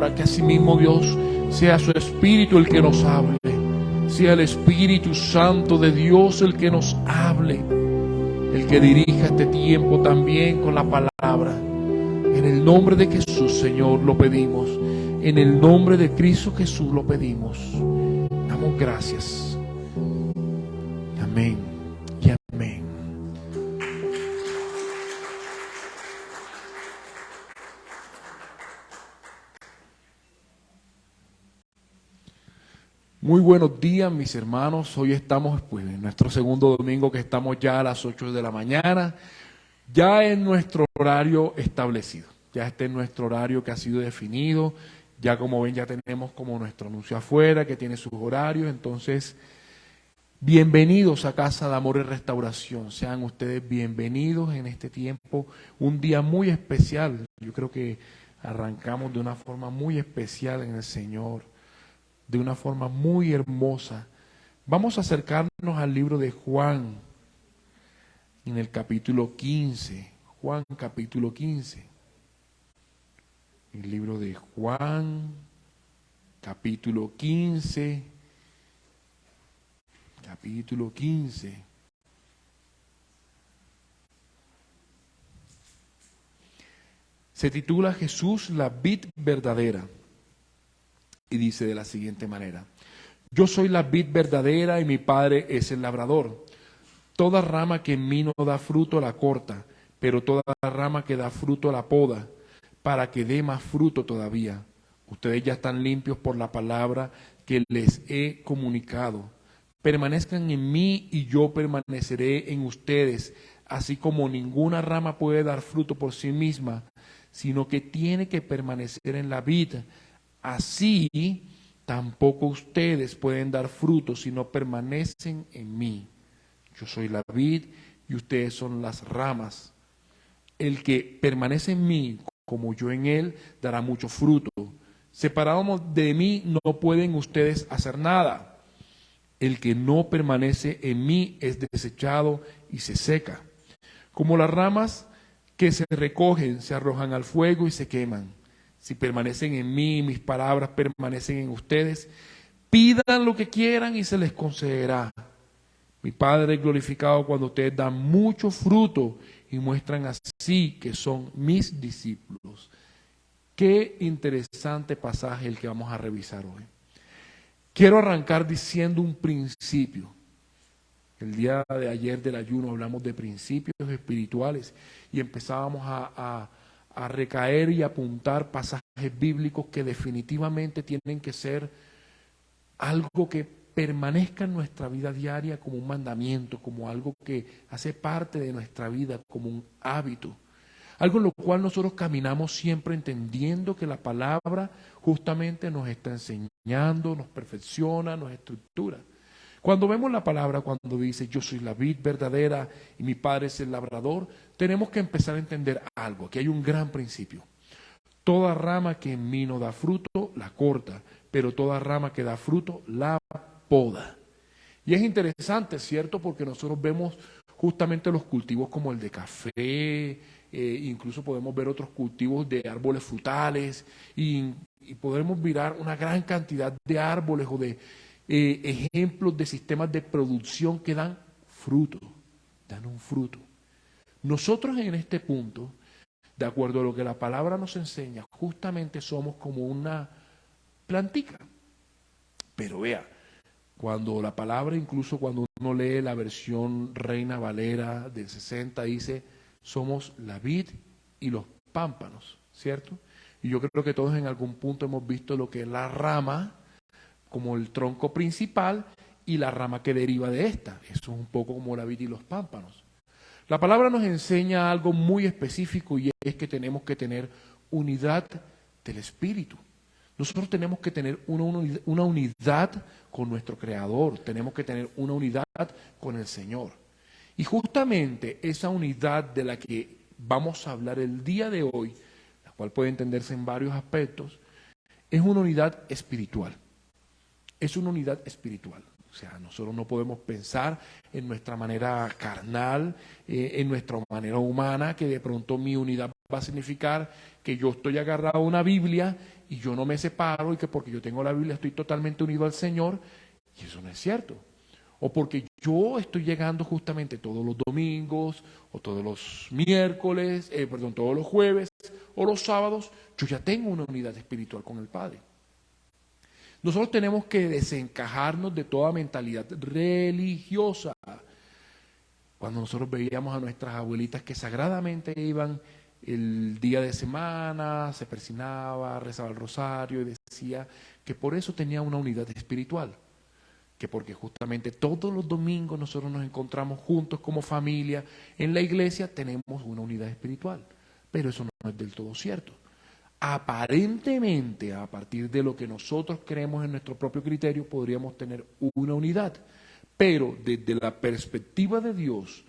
palabra, que asimismo Dios sea su Espíritu el que nos hable, sea el Espíritu Santo de Dios el que nos hable, el que dirija este tiempo también con la palabra. En el nombre de Jesús, Señor, lo pedimos. En el nombre de Cristo Jesús lo pedimos. Damos gracias. Amén y amén. Muy buenos días, mis hermanos. Hoy estamos en nuestro segundo domingo, que estamos ya a las 8 de la mañana, ya en nuestro horario establecido. Ya está en nuestro horario que ha sido definido. Ya como ven, ya tenemos como nuestro anuncio afuera, que tiene sus horarios. Entonces, bienvenidos a Casa de Amor y Restauración. Sean ustedes bienvenidos en este tiempo. Un día muy especial. Yo creo que arrancamos de una forma muy especial en el Señor, de una forma muy hermosa. Vamos a acercarnos al libro de Juan, en el capítulo 15. Juan, capítulo 15. El libro de Juan, capítulo 15. Capítulo 15. Se titula Jesús, la vid verdadera. Y dice de la siguiente manera: Yo soy la vid verdadera y mi Padre es el labrador. Toda rama que en mí no da fruto la corta, pero toda rama que da fruto la poda, para que dé más fruto todavía. Ustedes ya están limpios por la palabra que les he comunicado. Permanezcan en mí y yo permaneceré en ustedes, así como ninguna rama puede dar fruto por sí misma, sino que tiene que permanecer en la vid. Así tampoco ustedes pueden dar fruto si no permanecen en mí. Yo soy la vid y ustedes son las ramas. El que permanece en mí, como yo en él, dará mucho fruto. Separados de mí no pueden ustedes hacer nada. El que no permanece en mí es desechado y se seca. Como las ramas que se recogen, se arrojan al fuego y se queman. Si permanecen en mí, mis palabras permanecen en ustedes, pidan lo que quieran y se les concederá. Mi Padre es glorificado cuando ustedes dan mucho fruto y muestran así que son mis discípulos. Qué interesante pasaje el que vamos a revisar hoy. Quiero arrancar diciendo un principio. El día de ayer del ayuno hablamos de principios espirituales y empezábamos a recaer y apuntar pasajes bíblicos que definitivamente tienen que ser algo que permanezca en nuestra vida diaria como un mandamiento, como algo que hace parte de nuestra vida, como un hábito. Algo en lo cual nosotros caminamos siempre entendiendo que la palabra justamente nos está enseñando, nos perfecciona, nos estructura. Cuando vemos la palabra, cuando dice yo soy la vid verdadera y mi Padre es el labrador, tenemos que empezar a entender algo. Aquí hay un gran principio. Toda rama que en mí no da fruto, la corta, pero toda rama que da fruto, la poda. Y es interesante, ¿cierto? Porque nosotros vemos justamente los cultivos como el de café, incluso podemos ver otros cultivos de árboles frutales y podemos mirar una gran cantidad de árboles o de ejemplos de sistemas de producción que dan fruto, dan un fruto. Nosotros en este punto, de acuerdo a lo que la palabra nos enseña, justamente somos como una plantica. Pero vea, cuando la palabra, incluso cuando uno lee la versión Reina Valera del 60, dice, somos la vid y los pámpanos, ¿cierto? Y yo creo que todos en algún punto hemos visto lo que es la rama, como el tronco principal, y la rama que deriva de esta. Eso es un poco como la vid y los pámpanos. La palabra nos enseña algo muy específico y es que tenemos que tener unidad del Espíritu. Nosotros tenemos que tener una unidad con nuestro Creador, tenemos que tener una unidad con el Señor. Y justamente esa unidad de la que vamos a hablar el día de hoy, la cual puede entenderse en varios aspectos, es una unidad espiritual. Es una unidad espiritual. O sea, nosotros no podemos pensar en nuestra manera carnal, en nuestra manera humana, que de pronto mi unidad va a significar que yo estoy agarrado a una Biblia y yo no me separo y que porque yo tengo la Biblia estoy totalmente unido al Señor, y eso no es cierto. O porque yo estoy llegando justamente todos los domingos, o todos los miércoles, todos los jueves, o los sábados, yo ya tengo una unidad espiritual con el Padre. Nosotros tenemos que desencajarnos de toda mentalidad religiosa. Cuando nosotros veíamos a nuestras abuelitas que sagradamente iban el día de semana, se persinaba, rezaba el rosario y decía que por eso tenía una unidad espiritual. Que porque justamente todos los domingos nosotros nos encontramos juntos como familia en la iglesia, tenemos una unidad espiritual. Pero eso no es del todo cierto. Aparentemente, a partir de lo que nosotros creemos en nuestro propio criterio, podríamos tener una unidad. Pero desde la perspectiva de Dios,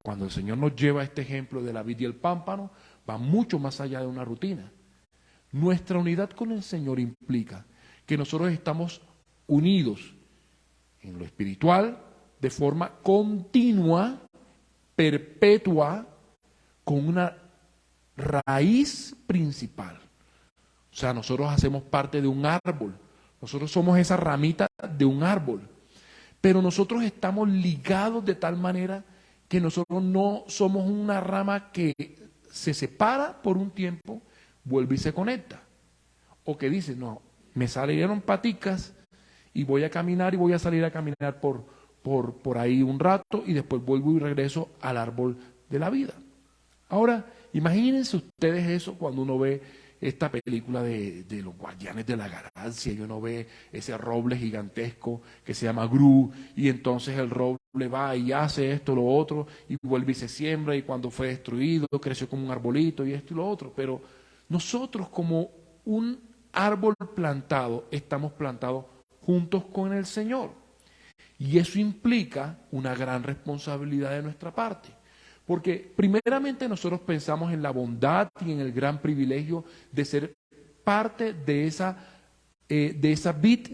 cuando el Señor nos lleva a este ejemplo de la vid y el pámpano, va mucho más allá de una rutina. Nuestra unidad con el Señor implica que nosotros estamos unidos en lo espiritual de forma continua, perpetua, con una raíz principal. O sea, nosotros hacemos parte de un árbol. Nosotros somos esa ramita de un árbol. Pero nosotros estamos ligados de tal manera que nosotros no somos una rama que se separa por un tiempo, vuelve y se conecta. O que dice, no, me salieron paticas y voy a caminar y voy a salir a caminar por ahí un rato y después vuelvo y regreso al árbol de la vida. Ahora, imagínense ustedes eso cuando uno ve esta película de los Guardianes de la Galaxia y uno ve ese roble gigantesco que se llama Gru y entonces el roble va y hace esto, lo otro y vuelve y se siembra y cuando fue destruido creció como un arbolito y esto y lo otro. Pero nosotros como un árbol plantado estamos plantados juntos con el Señor y eso implica una gran responsabilidad de nuestra parte. Porque primeramente nosotros pensamos en la bondad y en el gran privilegio de ser parte de esa vid,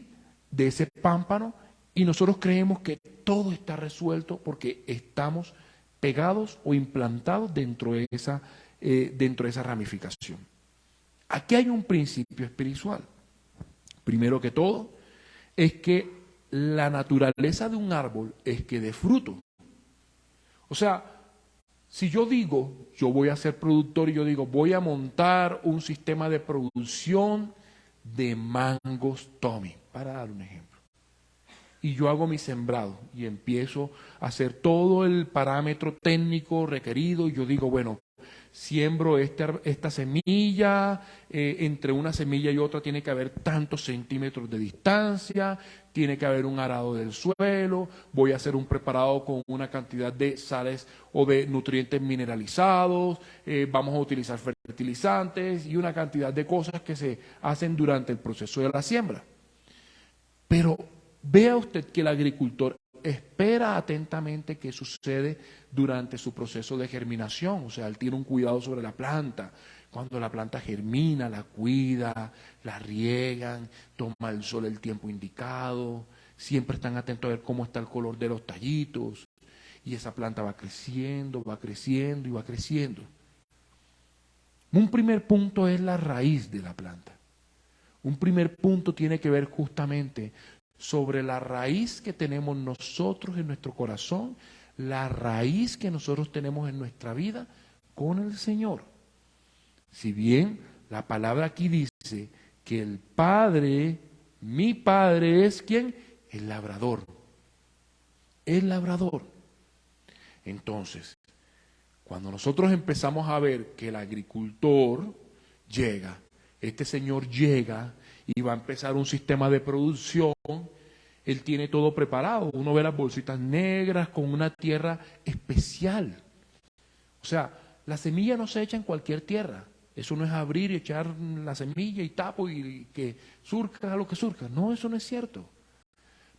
de ese pámpano, y nosotros creemos que todo está resuelto porque estamos pegados o implantados dentro de esa ramificación. Aquí hay un principio espiritual. Primero que todo, es que la naturaleza de un árbol es que dé fruto. O sea, si yo digo, yo voy a ser productor y yo digo, voy a montar un sistema de producción de mangos Tommy, para dar un ejemplo. Y yo hago mi sembrado y empiezo a hacer todo el parámetro técnico requerido y yo digo, bueno, siembro esta semilla, entre una semilla y otra tiene que haber tantos centímetros de distancia, tiene que haber un arado del suelo, voy a hacer un preparado con una cantidad de sales o de nutrientes mineralizados, vamos a utilizar fertilizantes y una cantidad de cosas que se hacen durante el proceso de la siembra. Pero vea usted que el agricultor espera atentamente qué sucede durante su proceso de germinación, o sea, él tiene un cuidado sobre la planta. Cuando la planta germina, la cuida, la riegan, toma el sol el tiempo indicado, siempre están atentos a ver cómo está el color de los tallitos, y esa planta va creciendo y va creciendo. Un primer punto es la raíz de la planta. Un primer punto tiene que ver justamente sobre la raíz que tenemos nosotros en nuestro corazón, la raíz que nosotros tenemos en nuestra vida con el Señor. Si bien la palabra aquí dice que el Padre, mi Padre es ¿quién? El labrador. El labrador. Entonces, cuando nosotros empezamos a ver que el agricultor llega, este señor llega y va a empezar un sistema de producción, él tiene todo preparado. Uno ve las bolsitas negras con una tierra especial. O sea, la semilla no se echa en cualquier tierra. Eso no es abrir y echar la semilla y tapo y que surca lo que surca. No, eso no es cierto.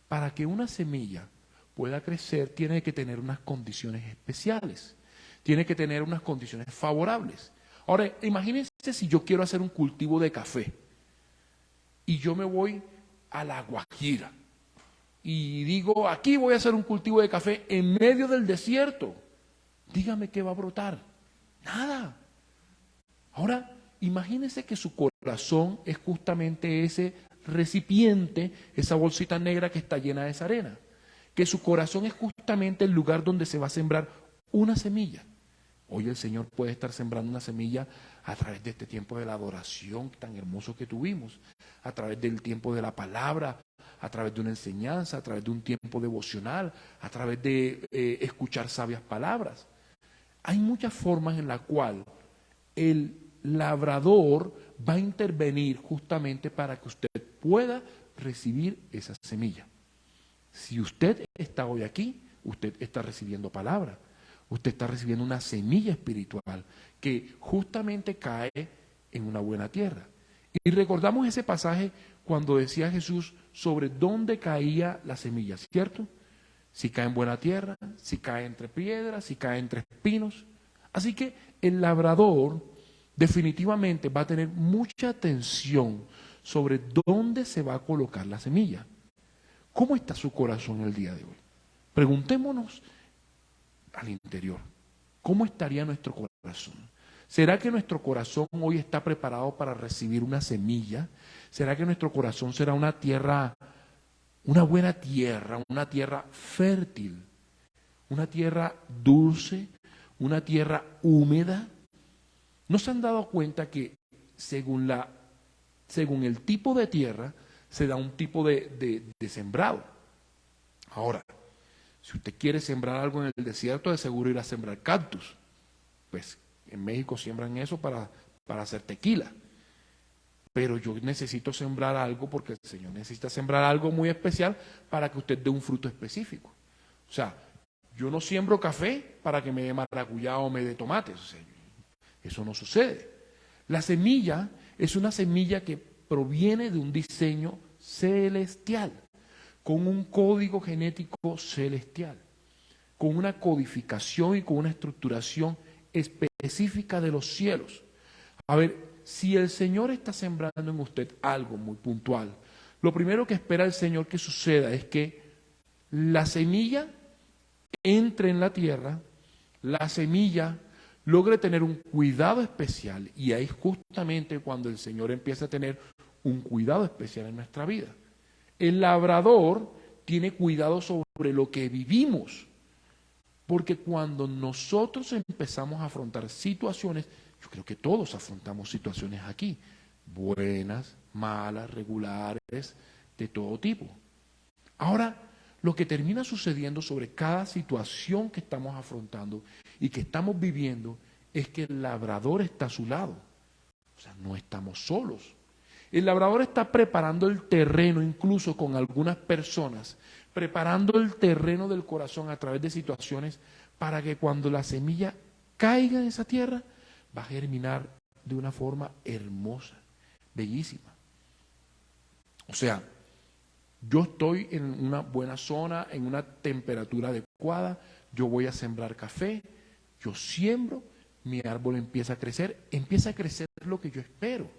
Para que una semilla pueda crecer, tiene que tener unas condiciones especiales. Tiene que tener unas condiciones favorables. Ahora, imagínense si yo quiero hacer un cultivo de café y yo me voy a La Guajira y digo, aquí voy a hacer un cultivo de café en medio del desierto. Dígame qué va a brotar. Nada. Ahora, imagínense que su corazón es justamente ese recipiente, esa bolsita negra que está llena de esa arena. Que su corazón es justamente el lugar donde se va a sembrar una semilla. Hoy el Señor puede estar sembrando una semilla a través de este tiempo de la adoración tan hermoso que tuvimos, a través del tiempo de la palabra, a través de una enseñanza, a través de un tiempo devocional, a través de escuchar sabias palabras. Hay muchas formas en las cuales el labrador va a intervenir justamente para que usted pueda recibir esa semilla. Si usted está hoy aquí, usted está recibiendo palabra. Usted está recibiendo una semilla espiritual que justamente cae en una buena tierra. Y recordamos ese pasaje cuando decía Jesús sobre dónde caía la semilla, ¿cierto? Si cae en buena tierra, si cae entre piedras, si cae entre espinos. Así que el labrador definitivamente va a tener mucha atención sobre dónde se va a colocar la semilla. ¿Cómo está su corazón el día de hoy? Preguntémonos al interior, ¿cómo estaría nuestro corazón? ¿Será que nuestro corazón hoy está preparado para recibir una semilla? ¿Será que nuestro corazón será una tierra, una buena tierra, una tierra fértil, una tierra dulce, una tierra húmeda? ¿No se han dado cuenta que según el tipo de tierra se da un tipo de sembrado? Ahora, si usted quiere sembrar algo en el desierto, de seguro irá a sembrar cactus. Pues en México siembran eso para hacer tequila. Pero yo necesito sembrar algo porque el Señor necesita sembrar algo muy especial para que usted dé un fruto específico. O sea, yo no siembro café para que me dé maracuyá o me dé tomates. O sea, eso no sucede. La semilla es una semilla que proviene de un diseño celestial, con un código genético celestial, con una codificación y con una estructuración específica de los cielos. A ver, si el Señor está sembrando en usted algo muy puntual, lo primero que espera el Señor que suceda es que la semilla entre en la tierra, la semilla logre tener un cuidado especial, y ahí justamente cuando el Señor empieza a tener un cuidado especial en nuestra vida. El labrador tiene cuidado sobre lo que vivimos, porque cuando nosotros empezamos a afrontar situaciones, yo creo que todos afrontamos situaciones aquí, buenas, malas, regulares, de todo tipo. Ahora, lo que termina sucediendo sobre cada situación que estamos afrontando y que estamos viviendo es que el labrador está a su lado. O sea, no estamos solos. El labrador está preparando el terreno, incluso con algunas personas, preparando el terreno del corazón a través de situaciones para que cuando la semilla caiga en esa tierra, va a germinar de una forma hermosa, bellísima. O sea, yo estoy en una buena zona, en una temperatura adecuada, yo voy a sembrar café, yo siembro, mi árbol empieza a crecer lo que yo espero.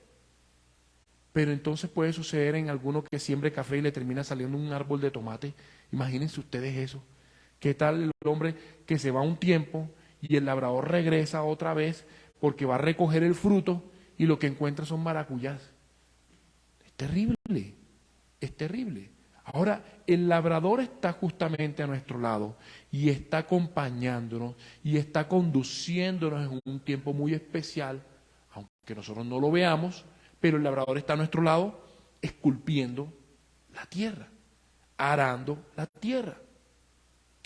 Pero entonces puede suceder en alguno que siembre café y le termina saliendo un árbol de tomate. Imagínense ustedes eso. ¿Qué tal el hombre que se va un tiempo y el labrador regresa otra vez porque va a recoger el fruto y lo que encuentra son maracuyás? Es terrible, es terrible. Ahora, el labrador está justamente a nuestro lado y está acompañándonos y está conduciéndonos en un tiempo muy especial, aunque nosotros no lo veamos, pero el labrador está a nuestro lado esculpiendo la tierra, arando la tierra.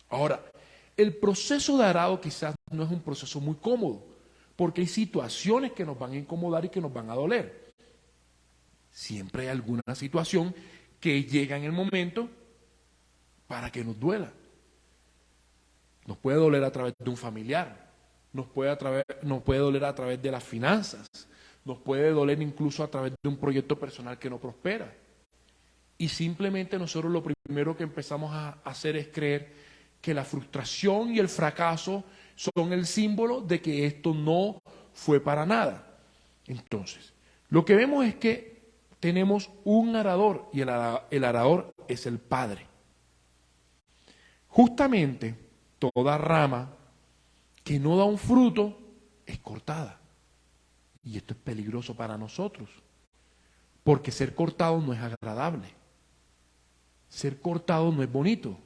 Ahora, el proceso de arado quizás no es un proceso muy cómodo, porque hay situaciones que nos van a incomodar y que nos van a doler. Siempre hay alguna situación que llega en el momento para que nos duela. Nos puede doler a través de un familiar, nos puede doler a través de las finanzas, nos puede doler incluso a través de un proyecto personal que no prospera. Y simplemente nosotros lo primero que empezamos a hacer es creer que la frustración y el fracaso son el símbolo de que esto no fue para nada. Entonces, lo que vemos es que tenemos un arador y el arador es el Padre. Justamente toda rama que no da un fruto es cortada. Y esto es peligroso para nosotros. Porque ser cortado no es agradable. Ser cortado no es bonito.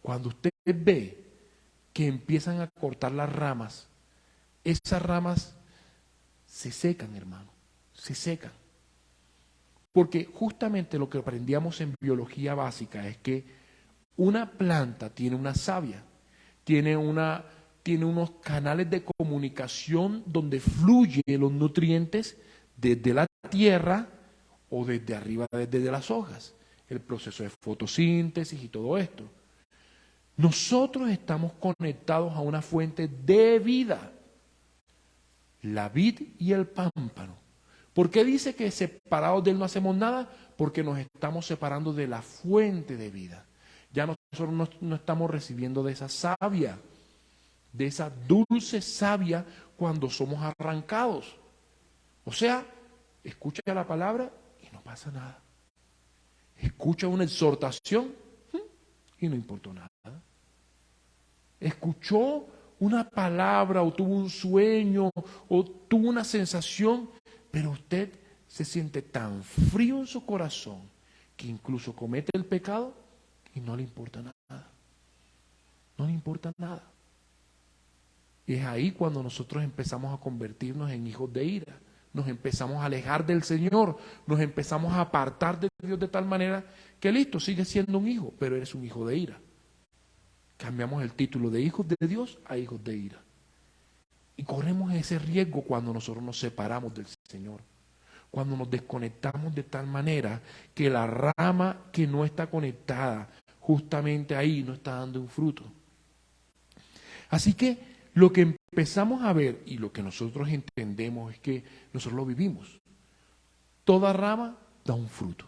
Cuando usted ve que empiezan a cortar las ramas, esas ramas se secan, hermano, se secan. Porque justamente lo que aprendíamos en biología básica es que una planta tiene una savia, tiene unos canales de comunicación donde fluyen los nutrientes desde la tierra o desde arriba, desde las hojas. El proceso de fotosíntesis y todo esto. Nosotros estamos conectados a una fuente de vida, la vid y el pámpano. ¿Por qué dice que separados de él no hacemos nada? Porque nos estamos separando de la fuente de vida. Ya nosotros no estamos recibiendo de esa savia, de esa dulce savia cuando somos arrancados. O sea, escucha la palabra y no pasa nada. Escucha una exhortación y no importó nada. Escuchó una palabra o tuvo un sueño o tuvo una sensación, pero usted se siente tan frío en su corazón que incluso comete el pecado y no le importa nada. No le importa nada. Y es ahí cuando nosotros empezamos a convertirnos en hijos de ira. Nos empezamos a alejar del Señor, nos empezamos a apartar de Dios de tal manera que listo, sigue siendo un hijo, pero eres un hijo de ira. Cambiamos el título de hijos de Dios a hijos de ira. Y corremos ese riesgo cuando nosotros nos separamos del Señor. Cuando nos desconectamos de tal manera que la rama que no está conectada justamente ahí no está dando un fruto. Así que lo que empezamos a ver y lo que nosotros entendemos es que nosotros lo vivimos. Toda rama da un fruto.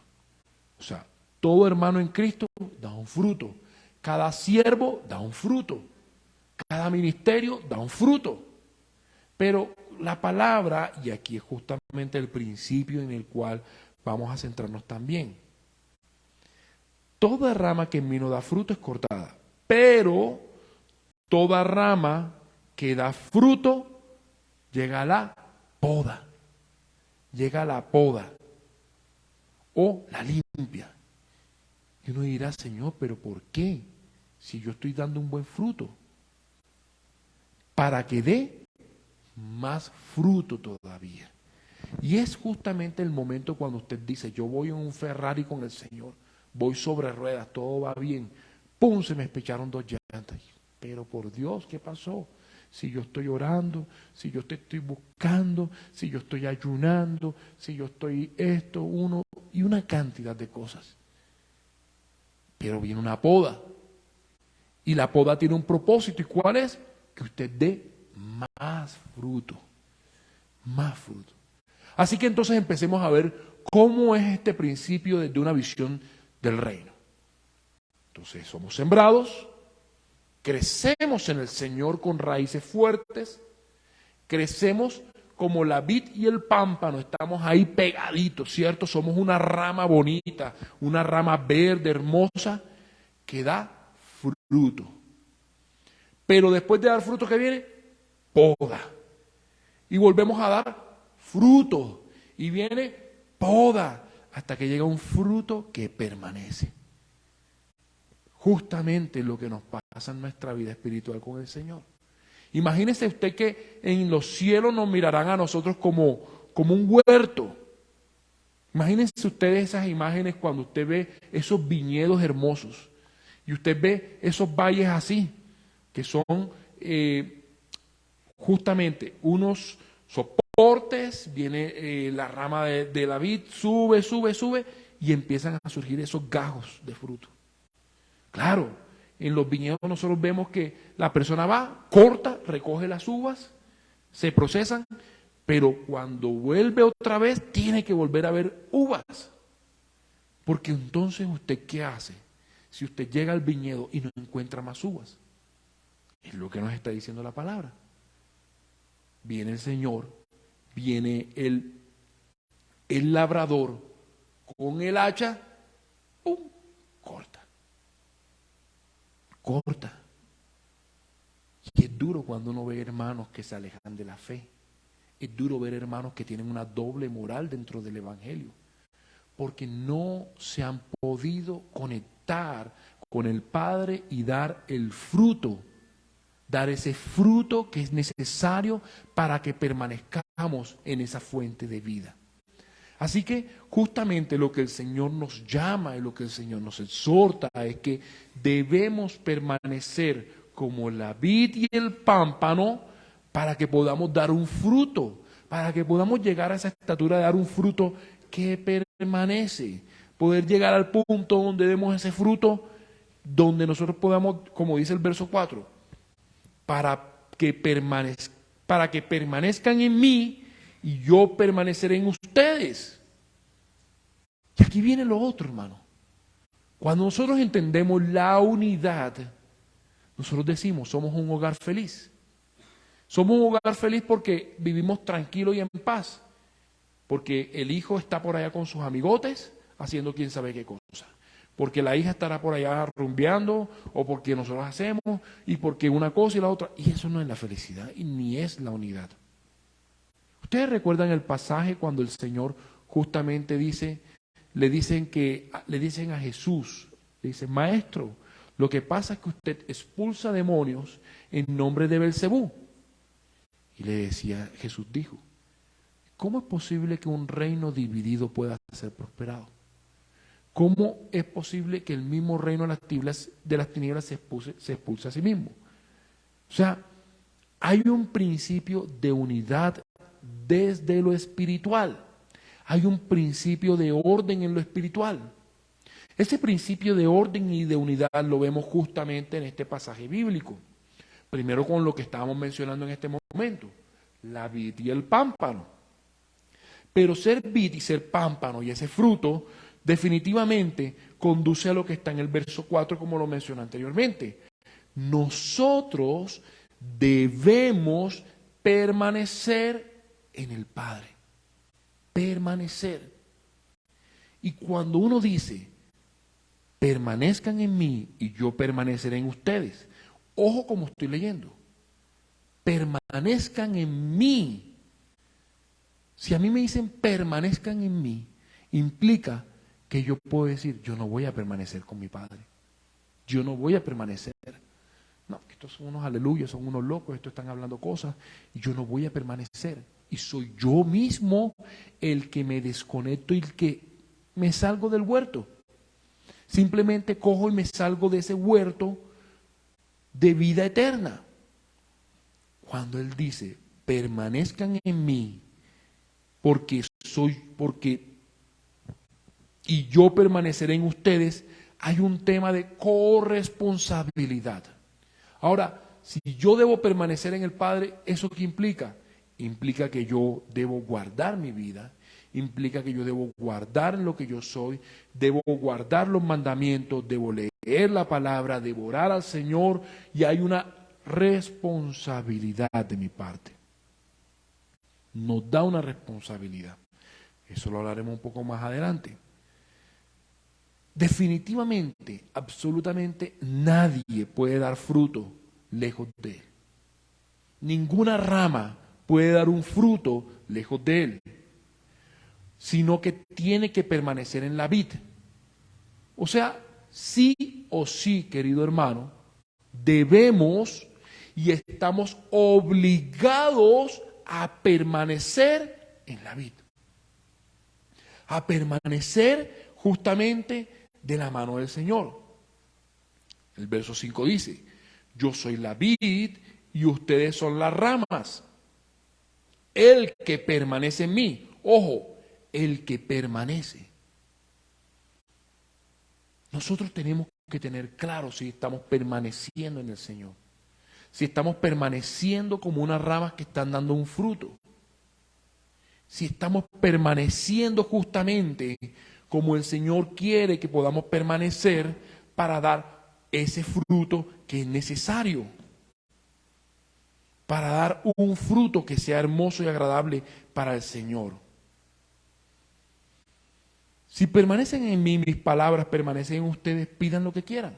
O sea, todo hermano en Cristo da un fruto. Cada siervo da un fruto. Cada ministerio da un fruto. Pero la palabra, y aquí es justamente el principio en el cual vamos a centrarnos también. Toda rama que en mí no da fruto es cortada. Pero toda rama que da fruto llega a la poda. Llega a la poda. O la limpia. Y uno dirá, Señor, ¿pero por qué? Si yo estoy dando un buen fruto. Para que dé más fruto todavía. Y es justamente el momento cuando usted dice, yo voy en un Ferrari con el Señor, voy sobre ruedas, todo va bien. ¡Pum! Se me especharon 2 llantas. Pero por Dios, ¿qué pasó? Si yo estoy orando, si yo te estoy buscando, si yo estoy ayunando, si yo estoy esto, uno, y una cantidad de cosas. Pero viene una poda. Y la poda tiene un propósito. ¿Y cuál es? Que usted dé más fruto. Más fruto. Así que entonces empecemos a ver cómo es este principio desde una visión del reino. Entonces somos sembrados, crecemos en el Señor con raíces fuertes, crecemos como la vid y el pámpano, estamos ahí pegaditos, ¿cierto? Somos una rama bonita, una rama verde, hermosa, que da fruto. Pero después de dar fruto, ¿qué viene? Poda. Y volvemos a dar fruto. Y viene poda, hasta que llega un fruto que permanece. Justamente lo que nos pasa en nuestra vida espiritual con el Señor. Imagínese usted que en los cielos nos mirarán a nosotros como un huerto. Imagínense ustedes esas imágenes cuando usted ve esos viñedos hermosos y usted ve esos valles así, que son justamente unos soportes, viene la rama de la vid, sube y empiezan a surgir esos gajos de fruto. Claro, en los viñedos nosotros vemos que la persona va, corta, recoge las uvas, se procesan, pero cuando vuelve otra vez tiene que volver a ver uvas. Porque entonces usted, ¿qué hace? Si usted llega al viñedo y no encuentra más uvas, es lo que nos está diciendo la palabra. Viene el Señor, viene el labrador con el hacha, ¡pum!, corta. Y es duro cuando uno ve hermanos que se alejan de la fe. Es duro ver hermanos que tienen una doble moral dentro del Evangelio, porque no se han podido conectar con el Padre y dar el fruto, dar ese fruto que es necesario para que permanezcamos en esa fuente de vida. Así que justamente lo que el Señor nos llama y lo que el Señor nos exhorta es que debemos permanecer como la vid y el pámpano para que podamos dar un fruto, para que podamos llegar a esa estatura de dar un fruto que permanece, poder llegar al punto donde demos ese fruto, donde nosotros podamos, como dice el verso 4, para que permanezcan en mí y yo permaneceré en ustedes. Y aquí viene lo otro, hermano. Cuando nosotros entendemos la unidad, nosotros decimos, somos un hogar feliz. Somos un hogar feliz porque vivimos tranquilos y en paz. Porque el hijo está por allá con sus amigotes haciendo quién sabe qué cosa. Porque la hija estará por allá rumbeando o porque nosotros hacemos y porque una cosa y la otra. Y eso no es la felicidad y ni es la unidad. Ustedes recuerdan el pasaje cuando el Señor justamente le dicen a Jesús, le dicen, maestro, lo que pasa es que usted expulsa demonios en nombre de Belcebú. Y le decía, Jesús dijo, ¿cómo es posible que un reino dividido pueda ser prosperado? ¿Cómo es posible que el mismo reino de las tinieblas se expulse a sí mismo? O sea, hay un principio de unidad desde lo espiritual. Hay un principio de orden en lo espiritual. Ese principio de orden y de unidad lo vemos justamente en este pasaje bíblico. Primero con lo que estábamos mencionando en este momento, la vid y el pámpano. Pero ser vid y ser pámpano y ese fruto definitivamente conduce a lo que está en el verso 4 como lo mencioné anteriormente. Nosotros debemos permanecer en el Padre. Permanecer. Y cuando uno dice, permanezcan en mí y yo permaneceré en ustedes. Ojo como estoy leyendo. Permanezcan en mí. Si a mí me dicen permanezcan en mí, implica que yo puedo decir, yo no voy a permanecer con mi Padre. Yo no voy a permanecer. No, estos son unos aleluyas, son unos locos, estos están hablando cosas y yo no voy a permanecer. Y soy yo mismo el que me desconecto y el que me salgo del huerto. Simplemente cojo y me salgo de ese huerto de vida eterna. Cuando Él dice, permanezcan en mí, y yo permaneceré en ustedes, hay un tema de corresponsabilidad. Ahora, si yo debo permanecer en el Padre, ¿eso qué implica? Implica que yo debo guardar mi vida, implica que yo debo guardar lo que yo soy, debo guardar los mandamientos, debo leer la palabra, devorar al Señor, y hay una responsabilidad de mi parte. Nos da una responsabilidad. Eso lo hablaremos un poco más adelante. Definitivamente, absolutamente nadie puede dar fruto lejos de Él. Ninguna rama puede dar un fruto lejos de Él, sino que tiene que permanecer en la vid. O sea, sí o sí, querido hermano, debemos y estamos obligados a permanecer en la vid. A permanecer justamente de la mano del Señor. El verso 5 dice, yo soy la vid y ustedes son las ramas. El que permanece en mí, ojo, el que permanece. Nosotros tenemos que tener claro si estamos permaneciendo en el Señor. Si estamos permaneciendo como unas ramas que están dando un fruto. Si estamos permaneciendo justamente como el Señor quiere que podamos permanecer para dar ese fruto que es necesario. Para dar un fruto que sea hermoso y agradable para el Señor. Si permanecen en mí, mis palabras permanecen en ustedes, pidan lo que quieran.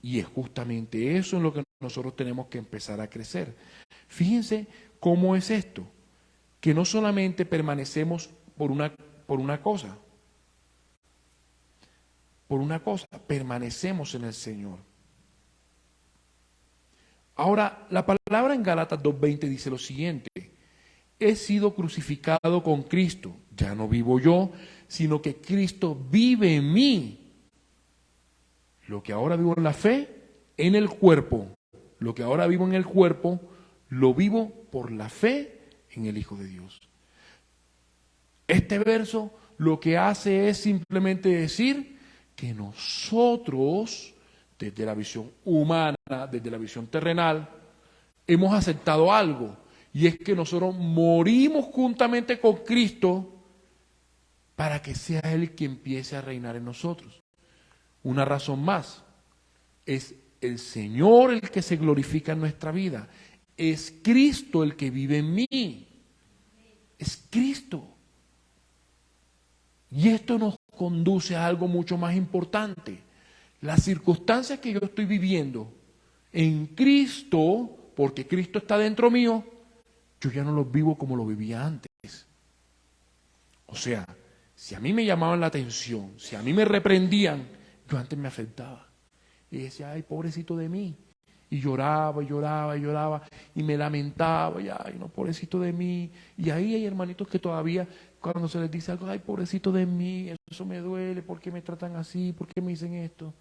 Y es justamente eso en lo que nosotros tenemos que empezar a crecer. Fíjense ¿cómo es esto? Que no solamente permanecemos por una cosa, permanecemos en el Señor. Ahora, la palabra en Gálatas 2:20 dice lo siguiente: he sido crucificado con Cristo, ya no vivo yo, sino que Cristo vive en mí. Lo que ahora vivo en la fe, en el cuerpo, lo que ahora vivo en el cuerpo, lo vivo por la fe en el Hijo de Dios. Este verso lo que hace es simplemente decir que nosotros, desde la visión humana, desde la visión terrenal, hemos aceptado algo, y es que nosotros morimos juntamente con Cristo para que sea Él quien empiece a reinar en nosotros. Una razón más, es el Señor el que se glorifica en nuestra vida, es Cristo el que vive en mí, es Cristo. Y esto nos conduce a algo mucho más importante. Las circunstancias que yo estoy viviendo en Cristo, porque Cristo está dentro mío, yo ya no los vivo como lo vivía antes. O sea, si a mí me llamaban la atención, si a mí me reprendían, yo antes me afectaba. Y decía, ay, pobrecito de mí. Y lloraba, y lloraba, y lloraba, y me lamentaba, y ay, no, pobrecito de mí. Y ahí hay hermanitos que todavía, cuando se les dice algo, ay, pobrecito de mí, eso me duele, ¿por qué me tratan así? ¿Por qué me dicen esto?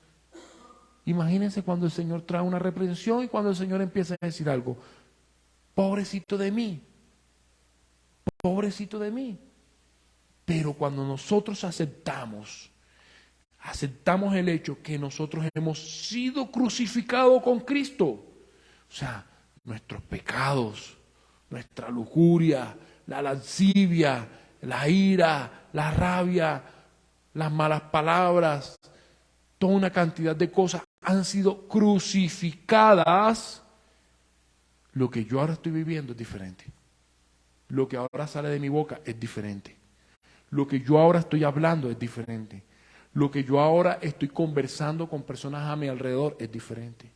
Imagínense cuando el Señor trae una reprensión y cuando el Señor empieza a decir algo, pobrecito de mí, pobrecito de mí. Pero cuando nosotros aceptamos el hecho que nosotros hemos sido crucificados con Cristo, o sea, nuestros pecados, nuestra lujuria, la lascivia, la ira, la rabia, las malas palabras, toda una cantidad de cosas han sido crucificadas. Lo que yo ahora estoy viviendo es diferente. Lo que ahora sale de mi boca es diferente. Lo que yo ahora estoy hablando es diferente. Lo que yo ahora estoy conversando con personas a mi alrededor es diferente.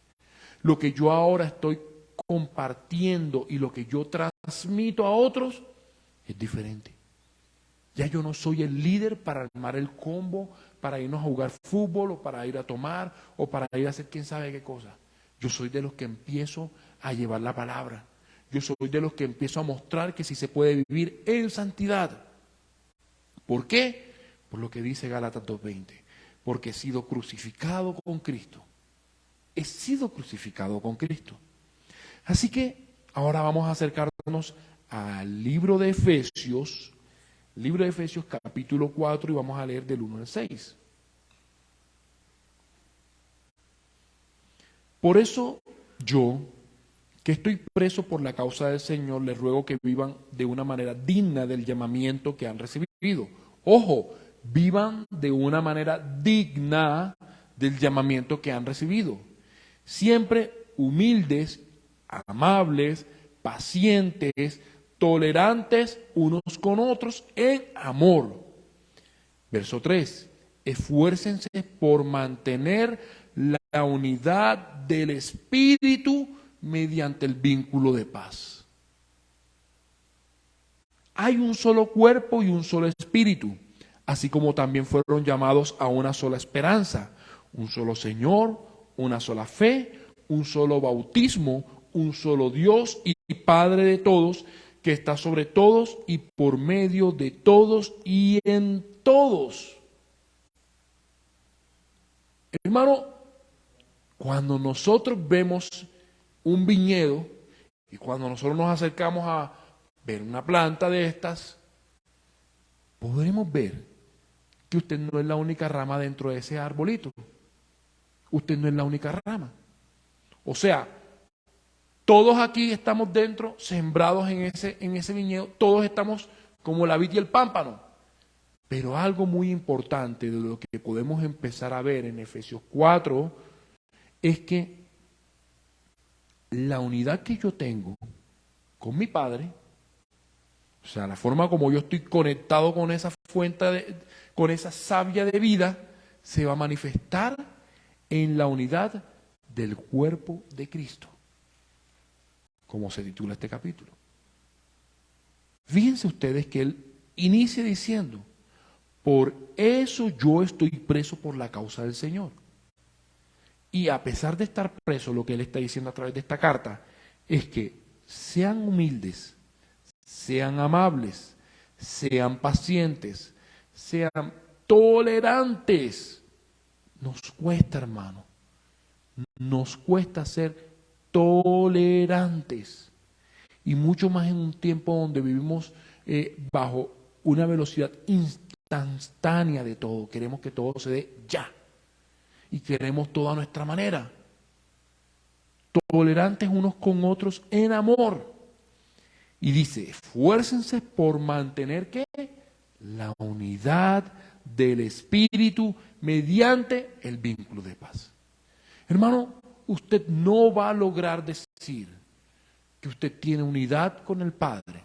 Lo que yo ahora estoy compartiendo y lo que yo transmito a otros es diferente. Ya yo no soy el líder para armar el combo, para irnos a jugar fútbol o para ir a tomar o para ir a hacer quién sabe qué cosa. Yo soy de los que empiezo a llevar la palabra. Yo soy de los que empiezo a mostrar que sí se puede vivir en santidad. ¿Por qué? Por lo que dice Gálatas 2:20. Porque he sido crucificado con Cristo. He sido crucificado con Cristo. Así que ahora vamos a acercarnos al libro de Efesios, capítulo 4, y vamos a leer del 1 al 6. Por eso yo, que estoy preso por la causa del Señor, les ruego que vivan de una manera digna del llamamiento que han recibido. Ojo, vivan de una manera digna del llamamiento que han recibido. Siempre humildes, amables, pacientes, tolerantes unos con otros en amor. Verso 3. Esfuércense por mantener la unidad del Espíritu mediante el vínculo de paz. Hay un solo cuerpo y un solo espíritu, así como también fueron llamados a una sola esperanza, un solo Señor, una sola fe, un solo bautismo, un solo Dios y Padre de todos, que está sobre todos y por medio de todos y en todos. Hermano, cuando nosotros vemos un viñedo y cuando nosotros nos acercamos a ver una planta de estas, podremos ver que usted no es la única rama dentro de ese arbolito. Usted no es la única rama. O sea, todos aquí estamos dentro, sembrados en ese viñedo, todos estamos como la vid y el pámpano. Pero algo muy importante de lo que podemos empezar a ver en Efesios 4 es que la unidad que yo tengo con mi Padre, o sea, la forma como yo estoy conectado con esa fuente, con esa savia de vida, se va a manifestar en la unidad del cuerpo de Cristo, como se titula este capítulo. Fíjense ustedes que él inicia diciendo, por eso yo estoy preso por la causa del Señor. Y a pesar de estar preso, lo que él está diciendo a través de esta carta es que sean humildes, sean amables, sean pacientes, sean tolerantes. Nos cuesta, hermano, nos cuesta ser tolerantes. Y mucho más en un tiempo donde vivimos bajo una velocidad instantánea de todo. Queremos que todo se dé ya. Y queremos todo a nuestra manera. Tolerantes unos con otros en amor. Y dice, esfuércense por mantener ¿qué? La unidad del Espíritu mediante el vínculo de paz. Hermano, usted no va a lograr decir que usted tiene unidad con el Padre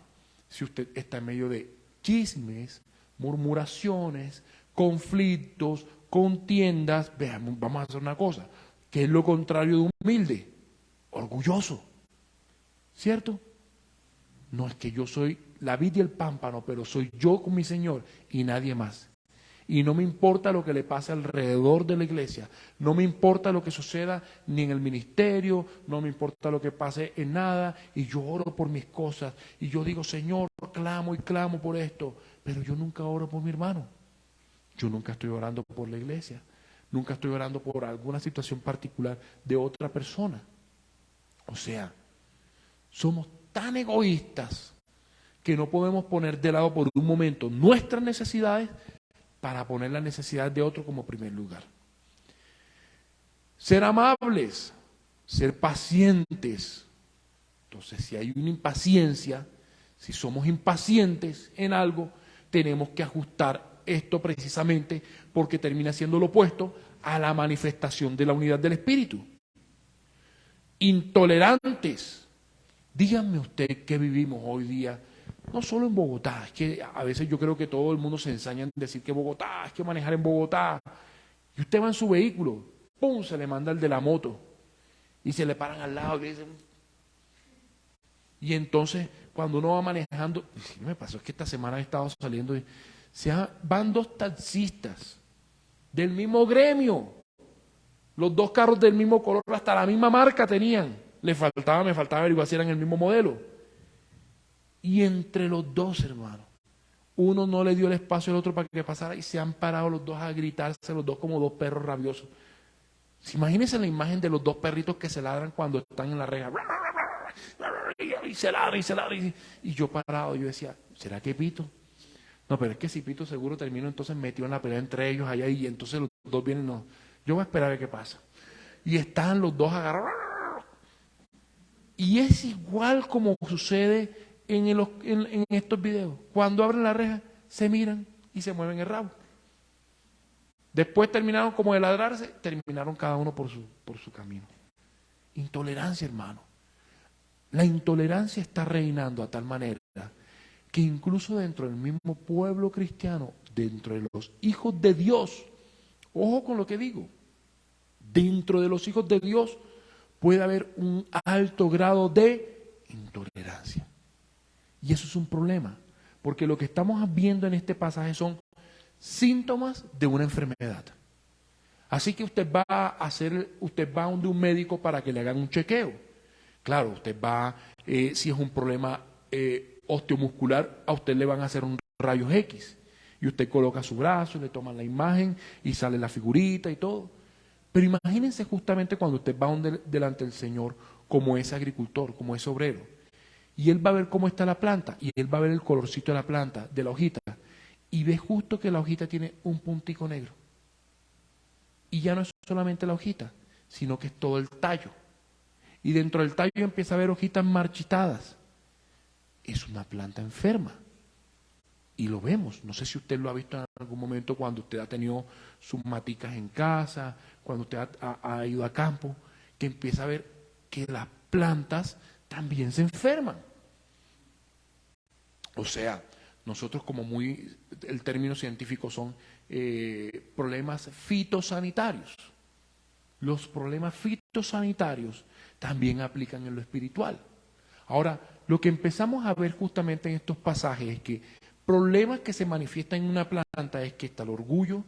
si usted está en medio de chismes, murmuraciones, conflictos, contiendas. Veamos, vamos a hacer una cosa, que es lo contrario de humilde, orgulloso, ¿cierto? No es que yo soy la vid y el pámpano, pero soy yo con mi Señor y nadie más. Y no me importa lo que le pase alrededor de la iglesia, no me importa lo que suceda ni en el ministerio, no me importa lo que pase en nada, y yo oro por mis cosas, y yo digo, Señor, clamo y clamo por esto, pero yo nunca oro por mi hermano, yo nunca estoy orando por la iglesia, nunca estoy orando por alguna situación particular de otra persona. O sea, somos tan egoístas que no podemos poner de lado por un momento nuestras necesidades para poner la necesidad de otro como primer lugar. Ser amables, ser pacientes. Entonces, si hay una impaciencia, si somos impacientes en algo, tenemos que ajustar esto precisamente porque termina siendo lo opuesto a la manifestación de la unidad del Espíritu. Intolerantes. Díganme usted qué vivimos hoy día. No solo en Bogotá, es que a veces yo creo que todo el mundo se ensaña en decir que Bogotá, es que manejar en Bogotá. Y usted va en su vehículo, ¡pum!, se le manda el de la moto. Y se le paran al lado y dicen. Y entonces, cuando uno va manejando, sí, me pasó, es que esta semana he estado saliendo y van dos taxistas del mismo gremio. Los dos carros del mismo color, hasta la misma marca tenían. Me faltaba averiguar si eran el mismo modelo. Y entre los dos, hermano, uno no le dio el espacio al otro para que pasara y se han parado los dos a gritarse, los dos como dos perros rabiosos. Imagínense la imagen de los dos perritos que se ladran cuando están en la reja. Y se ladran, y se ladran. Y yo parado, yo decía, ¿será que Pito? No, pero es que si Pito seguro termino entonces metido en la pelea entre ellos allá y entonces los dos vienen, no. Yo voy a esperar a ver qué pasa. Y están los dos agarrados. Y es igual como sucede en estos videos. Cuando abren la reja, se miran y se mueven el rabo. Después terminaron como de ladrarse, terminaron cada uno por su camino. Intolerancia, hermano. La intolerancia está reinando a tal manera que incluso dentro del mismo pueblo cristiano, dentro de los hijos de Dios, ojo con lo que digo, dentro de los hijos de Dios puede haber un alto grado de intolerancia. Y eso es un problema, porque lo que estamos viendo en este pasaje son síntomas de una enfermedad. Así que usted va a donde un médico para que le hagan un chequeo. Claro, usted va, si es un problema osteomuscular, a usted le van a hacer un rayos X. Y usted coloca su brazo, le toman la imagen y sale la figurita y todo. Pero imagínense justamente cuando usted va delante del Señor como ese agricultor, como ese obrero. Y él va a ver cómo está la planta, y él va a ver el colorcito de la planta, de la hojita, y ve justo que la hojita tiene un puntico negro. Y ya no es solamente la hojita, sino que es todo el tallo. Y dentro del tallo empieza a ver hojitas marchitadas. Es una planta enferma. Y lo vemos. No sé si usted lo ha visto en algún momento cuando usted ha tenido sus maticas en casa, cuando usted ha ido a campo, que empieza a ver que las plantas también se enferman. O sea, nosotros el término científico son problemas fitosanitarios. Los problemas fitosanitarios también aplican en lo espiritual. Ahora, lo que empezamos a ver justamente en estos pasajes es que problemas que se manifiestan en una planta es que está el orgullo,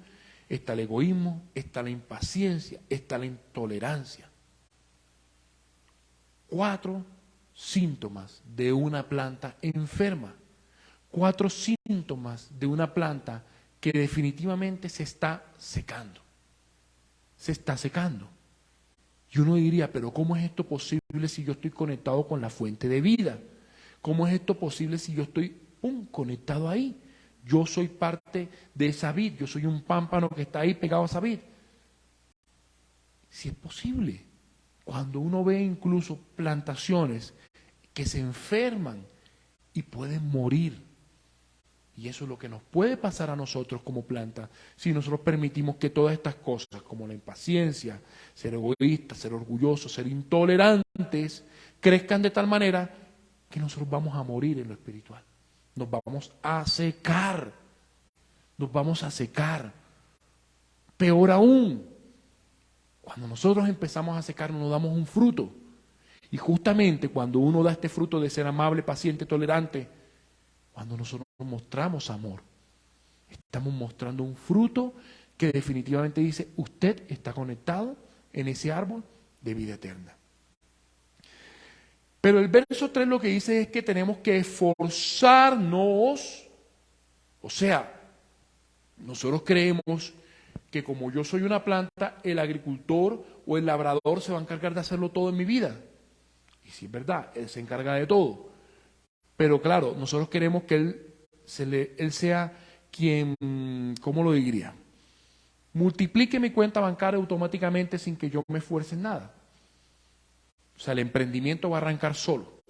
está el egoísmo, está la impaciencia, está la intolerancia. 4 síntomas de una planta enferma. 4 síntomas de una planta que definitivamente se está secando. Se está secando. Y uno diría, pero ¿cómo es esto posible si yo estoy conectado con la fuente de vida? ¿Cómo es esto posible si yo estoy conectado ahí? Yo soy parte de esa vid, yo soy un pámpano que está ahí pegado a esa vid. Si es posible, cuando uno ve incluso plantaciones que se enferman y pueden morir. Y eso es lo que nos puede pasar a nosotros como planta si nosotros permitimos que todas estas cosas, como la impaciencia, ser egoístas, ser orgullosos, ser intolerantes, crezcan de tal manera que nosotros vamos a morir en lo espiritual. Nos vamos a secar. Nos vamos a secar. Peor aún, cuando nosotros empezamos a secarnos, nos damos un fruto. Y justamente cuando uno da este fruto de ser amable, paciente, tolerante, cuando nosotros mostramos amor, estamos mostrando un fruto que definitivamente dice, usted está conectado en ese árbol de vida eterna. Pero el verso 3 lo que dice es que tenemos que esforzarnos, o sea, nosotros creemos que como yo soy una planta, el agricultor o el labrador se va a encargar de hacerlo todo en mi vida. Y sí es verdad, él se encarga de todo. Pero claro, nosotros queremos que él sea quien, ¿cómo lo diría? Multiplique mi cuenta bancaria automáticamente sin que yo me esfuerce en nada. O sea, el emprendimiento va a arrancar solo.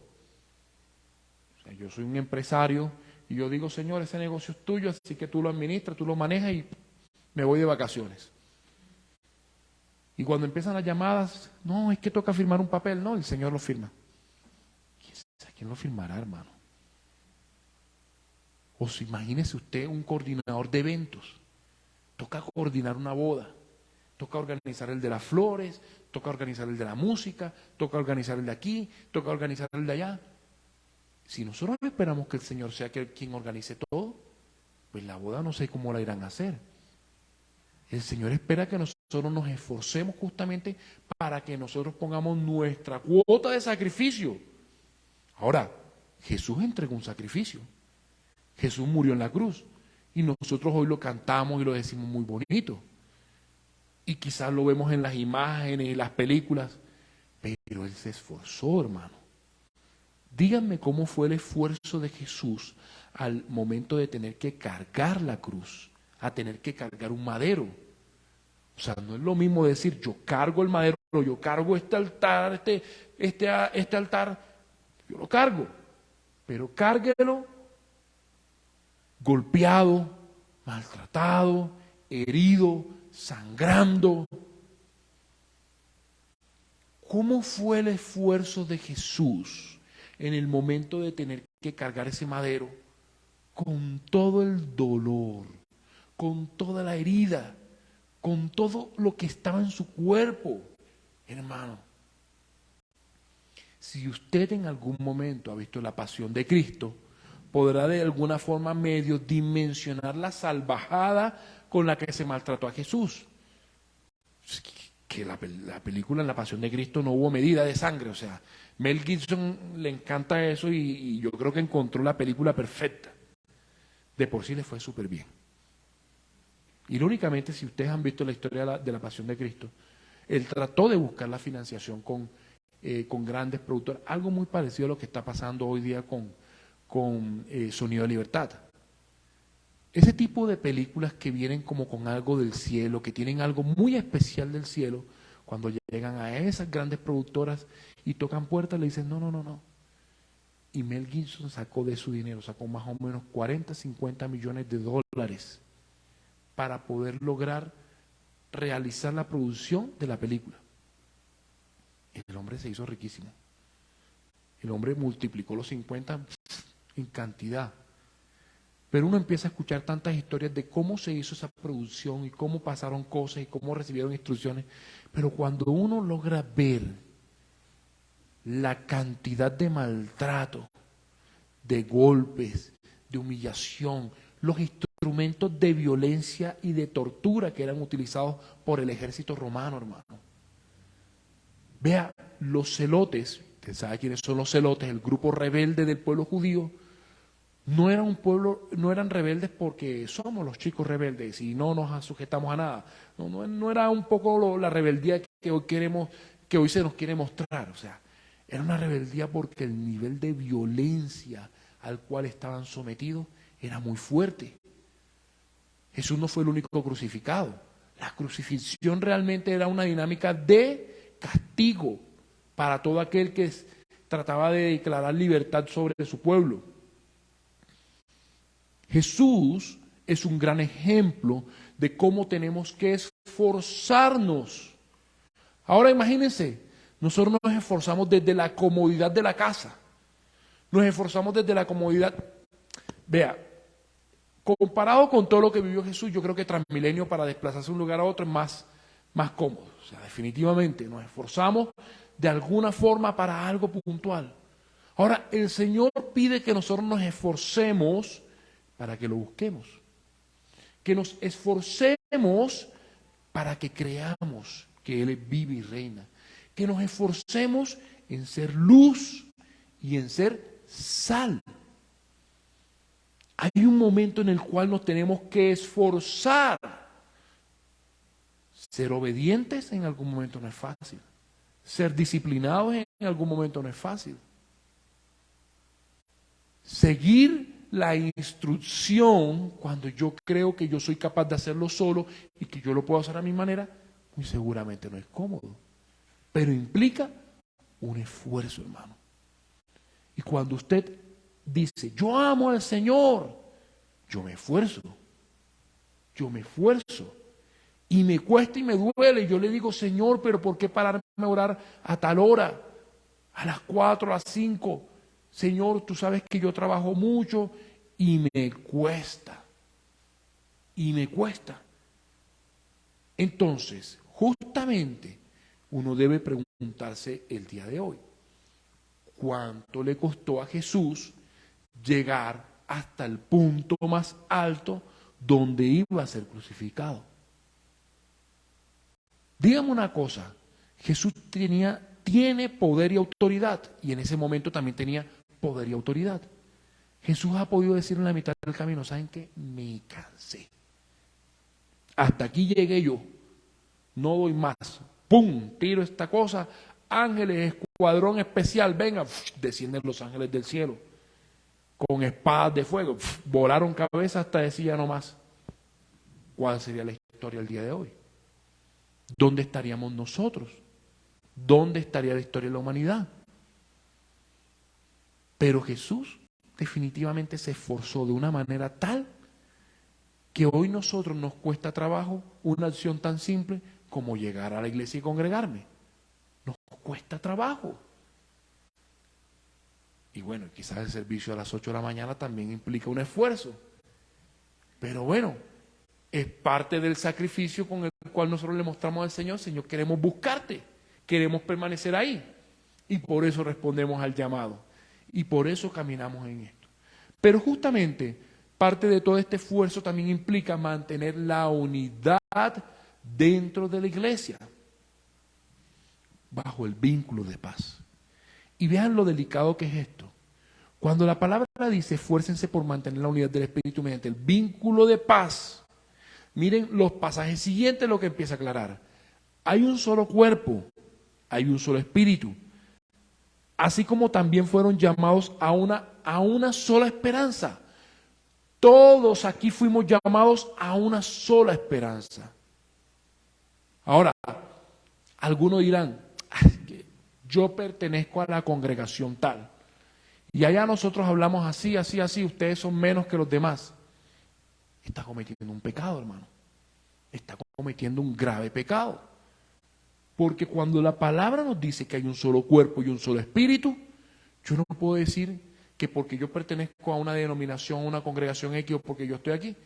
O sea, yo soy un empresario y yo digo, Señor, ese negocio es tuyo, así que tú lo administras, tú lo manejas y me voy de vacaciones. Y cuando empiezan las llamadas, no, es que toca firmar un papel. No, el Señor lo firma. ¿Quién lo firmará, hermano? O si imagínese usted un coordinador de eventos. Toca coordinar una boda. Toca organizar el de las flores, toca organizar el de la música, toca organizar el de aquí, toca organizar el de allá. Si nosotros esperamos que el Señor sea quien organice todo, pues la boda no sé cómo la irán a hacer. El Señor espera que nosotros nos esforcemos justamente para que nosotros pongamos nuestra cuota de sacrificio. Ahora, Jesús entregó un sacrificio. Jesús murió en la cruz. Y nosotros hoy lo cantamos y lo decimos muy bonito. Y quizás lo vemos en las imágenes, en las películas. Pero Él se esforzó, hermano. Díganme cómo fue el esfuerzo de Jesús al momento de tener que cargar la cruz, a tener que cargar un madero. O sea, no es lo mismo decir, yo cargo el madero, yo cargo este altar, este altar, yo lo cargo. Pero cárguelo golpeado, maltratado, herido, sangrando. ¿Cómo fue el esfuerzo de Jesús en el momento de tener que cargar ese madero? Con todo el dolor, con toda la herida, con todo lo que estaba en su cuerpo. Hermano, si usted en algún momento ha visto la pasión de Cristo, podrá de alguna forma medio dimensionar la salvajada con la que se maltrató a Jesús. Que la película en La Pasión de Cristo no hubo medida de sangre, o sea, Mel Gibson le encanta eso y yo creo que encontró la película perfecta. De por sí le fue súper bien. Irónicamente, si ustedes han visto la historia de la Pasión de Cristo, él trató de buscar la financiación con grandes productores, algo muy parecido a lo que está pasando hoy día con Sonido de Libertad. Ese tipo de películas que vienen como con algo del cielo, que tienen algo muy especial del cielo, cuando llegan a esas grandes productoras y tocan puertas, le dicen, no, no, no, no. Y Mel Gibson sacó de su dinero, sacó más o menos 40, 50 millones de dólares para poder lograr realizar la producción de la película. El hombre se hizo riquísimo. El hombre multiplicó los 50 en cantidad. Pero uno empieza a escuchar tantas historias de cómo se hizo esa producción y cómo pasaron cosas y cómo recibieron instrucciones. Pero cuando uno logra ver la cantidad de maltrato, de golpes, de humillación, los instrumentos de violencia y de tortura que eran utilizados por el ejército romano, hermano. Vea, los celotes, usted sabe quiénes son los celotes, el grupo rebelde del pueblo judío, no era un pueblo, no eran rebeldes porque somos los chicos rebeldes y no nos sujetamos a nada. No era un poco la rebeldía que hoy queremos, que hoy se nos quiere mostrar. O sea, era una rebeldía porque el nivel de violencia al cual estaban sometidos era muy fuerte. Jesús no fue el único crucificado. La crucifixión realmente era una dinámica de castigo para todo aquel que trataba de declarar libertad sobre su pueblo. Jesús es un gran ejemplo de cómo tenemos que esforzarnos. Ahora imagínense, nosotros nos esforzamos desde la comodidad de la casa. Nos esforzamos desde la comodidad. Vea, comparado con todo lo que vivió Jesús, yo creo que Transmilenio para desplazarse de un lugar a otro es más cómodo. O sea, definitivamente nos esforzamos de alguna forma para algo puntual. Ahora, el Señor pide que nosotros nos esforcemos para que lo busquemos. Que nos esforcemos para que creamos que Él vive y reina. Que nos esforcemos en ser luz y en ser sal. Hay un momento en el cual nos tenemos que esforzar. Ser obedientes en algún momento no es fácil. Ser disciplinados en algún momento no es fácil. Seguir la instrucción cuando yo creo que yo soy capaz de hacerlo solo y que yo lo puedo hacer a mi manera, muy seguramente no es cómodo. Pero implica un esfuerzo, hermano. Y cuando usted dice, yo amo al Señor, yo me esfuerzo. Y me cuesta y me duele. Y yo le digo, Señor, pero ¿por qué pararme a orar a tal hora? A las 4, a las 5. Señor, tú sabes que yo trabajo mucho y me cuesta. Entonces, justamente, uno debe preguntarse el día de hoy, ¿cuánto le costó a Jesús llegar hasta el punto más alto donde iba a ser crucificado? Dígame una cosa, Jesús tiene poder y autoridad, y en ese momento también tenía poder y autoridad. Jesús ha podido decir en la mitad del camino, ¿saben qué? Me cansé. Hasta aquí llegué yo, no doy más. ¡Pum! Tiro esta cosa, ángeles, escuadrón especial, venga, descienden los ángeles del cielo, con espadas de fuego, volaron cabezas hasta decir ya no más. ¿Cuál sería la historia del día de hoy? ¿Dónde estaríamos nosotros? ¿Dónde estaría la historia de la humanidad? Pero Jesús definitivamente se esforzó de una manera tal que hoy nosotros nos cuesta trabajo una acción tan simple como llegar a la iglesia y congregarme. Nos cuesta trabajo. Y bueno, quizás el servicio a las 8 de la mañana también implica un esfuerzo. Pero bueno, es parte del sacrificio con el cual nosotros le mostramos al Señor, Señor, queremos buscarte, queremos permanecer ahí. Y por eso respondemos al llamado. Y por eso caminamos en esto. Pero justamente, parte de todo este esfuerzo también implica mantener la unidad dentro de la iglesia, bajo el vínculo de paz. Y vean lo delicado que es esto. Cuando la palabra dice, esfuércense por mantener la unidad del Espíritu mediante el vínculo de paz, miren los pasajes siguientes lo que empieza a aclarar. Hay un solo cuerpo, hay un solo espíritu, así como también fueron llamados a una sola esperanza. Todos aquí fuimos llamados a una sola esperanza. Ahora, algunos dirán, que yo pertenezco a la congregación tal, y allá nosotros hablamos así, ustedes son menos que los demás. Está cometiendo un pecado, hermano. Está cometiendo un grave pecado. Porque cuando la palabra nos dice que hay un solo cuerpo y un solo espíritu, yo no puedo decir que porque yo pertenezco a una denominación, a una congregación X o porque yo estoy aquí,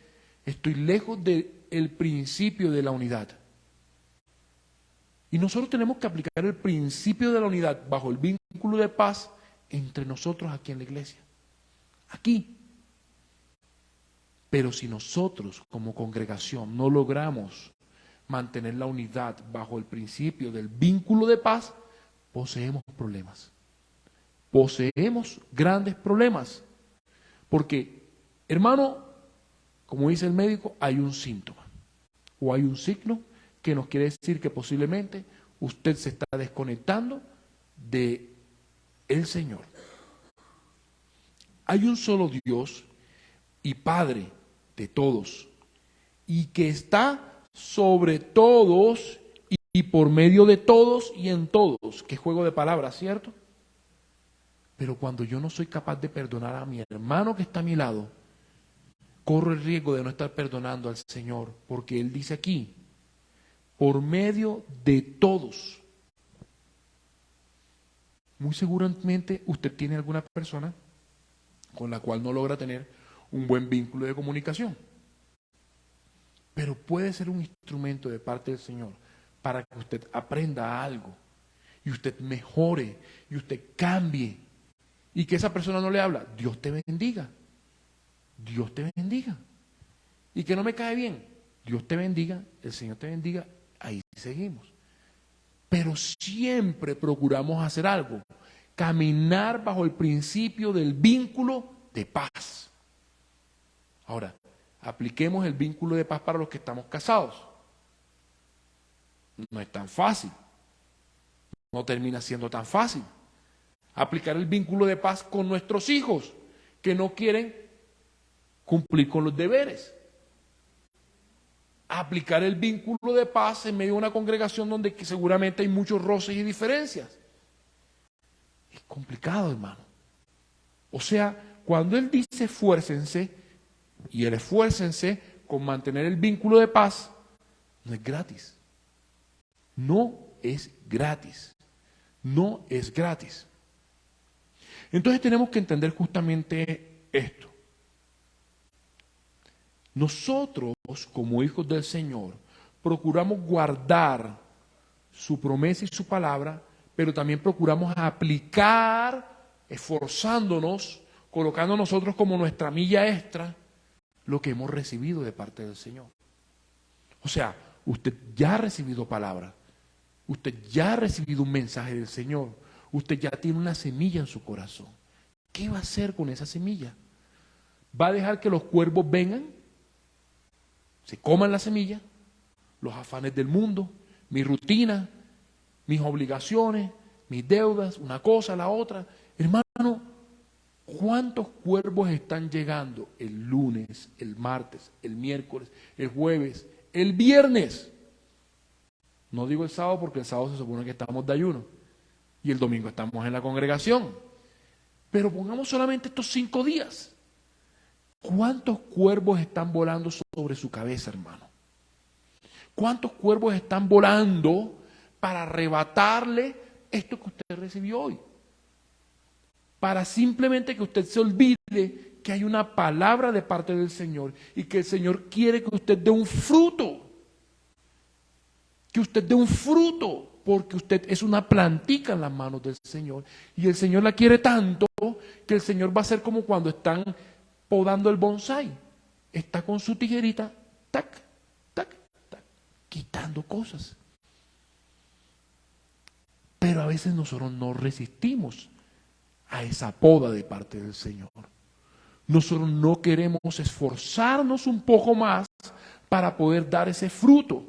estoy lejos del principio de la unidad. Y nosotros tenemos que aplicar el principio de la unidad bajo el vínculo de paz entre nosotros aquí en la iglesia. Aquí. Pero si nosotros como congregación no logramos mantener la unidad bajo el principio del vínculo de paz, poseemos problemas. Poseemos grandes problemas. Porque, hermano, como dice el médico, hay un síntoma o hay un signo que nos quiere decir que posiblemente usted se está desconectando de el Señor. Hay un solo Dios y Padre de todos, y que está sobre todos y por medio de todos y en todos. Qué juego de palabras, ¿cierto? Pero cuando yo no soy capaz de perdonar a mi hermano que está a mi lado, corro el riesgo de no estar perdonando al Señor, porque Él dice aquí, por medio de todos. Muy seguramente usted tiene alguna persona con la cual no logra tener un buen vínculo de comunicación. Pero puede ser un instrumento de parte del Señor para que usted aprenda algo y usted mejore y usted cambie y que esa persona no le habla. Dios te bendiga. Dios te bendiga. Y que no me cae bien. Dios te bendiga, el Señor te bendiga. Ahí seguimos. Pero siempre procuramos hacer algo. Caminar bajo el principio del vínculo de paz. Ahora, apliquemos el vínculo de paz para los que estamos casados. No es tan fácil. No termina siendo tan fácil. Aplicar el vínculo de paz con nuestros hijos que no quieren cumplir con los deberes. Aplicar el vínculo de paz en medio de una congregación donde seguramente hay muchos roces y diferencias. Es complicado, hermano. O sea, cuando Él dice esfuércense, y el esfuércense con mantener el vínculo de paz, no es gratis. No es gratis. No es gratis. Entonces tenemos que entender justamente esto. Nosotros, como hijos del Señor, procuramos guardar su promesa y su palabra, pero también procuramos aplicar, esforzándonos, colocando nosotros como nuestra milla extra, lo que hemos recibido de parte del Señor. O sea, usted ya ha recibido palabra, usted ya ha recibido un mensaje del Señor, usted ya tiene una semilla en su corazón. ¿Qué va a hacer con esa semilla? ¿Va a dejar que los cuervos vengan, se coman la semilla, los afanes del mundo, mi rutina, mis obligaciones, mis deudas, una cosa, la otra? Hermano, ¿cuántos cuervos están llegando el lunes, el martes, el miércoles, el jueves, el viernes? No digo el sábado porque el sábado se supone que estamos de ayuno y el domingo estamos en la congregación. Pero pongamos solamente estos 5 días. ¿Cuántos cuervos están volando sobre su cabeza, hermano? ¿Cuántos cuervos están volando para arrebatarle esto que usted recibió hoy? Para simplemente que usted se olvide que hay una palabra de parte del Señor y que el Señor quiere que usted dé un fruto. Que usted dé un fruto, porque usted es una plantica en las manos del Señor y el Señor la quiere tanto que el Señor va a ser como cuando están podando el bonsái. Está con su tijerita, tac, tac, tac, quitando cosas. Pero a veces nosotros no resistimos a esa poda de parte del Señor. Nosotros no queremos esforzarnos un poco más para poder dar ese fruto,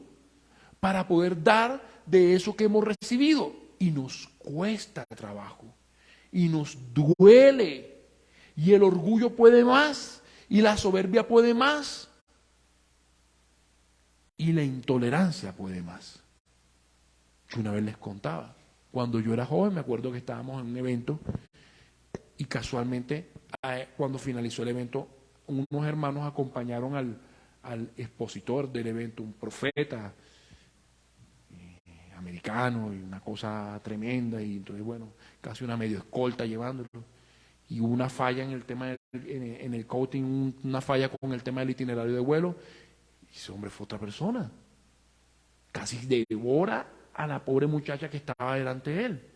para poder dar de eso que hemos recibido. Y nos cuesta trabajo, y nos duele, y el orgullo puede más, y la soberbia puede más, y la intolerancia puede más. Yo una vez les contaba, cuando yo era joven, me acuerdo que estábamos en un evento, y casualmente, cuando finalizó el evento, unos hermanos acompañaron al expositor del evento, un profeta americano, y una cosa tremenda, y entonces, bueno, casi una medio escolta llevándolo. Y hubo una falla en el tema, en el coaching, una falla con el tema del itinerario de vuelo, y ese hombre fue otra persona. Casi devora a la pobre muchacha que estaba delante de él.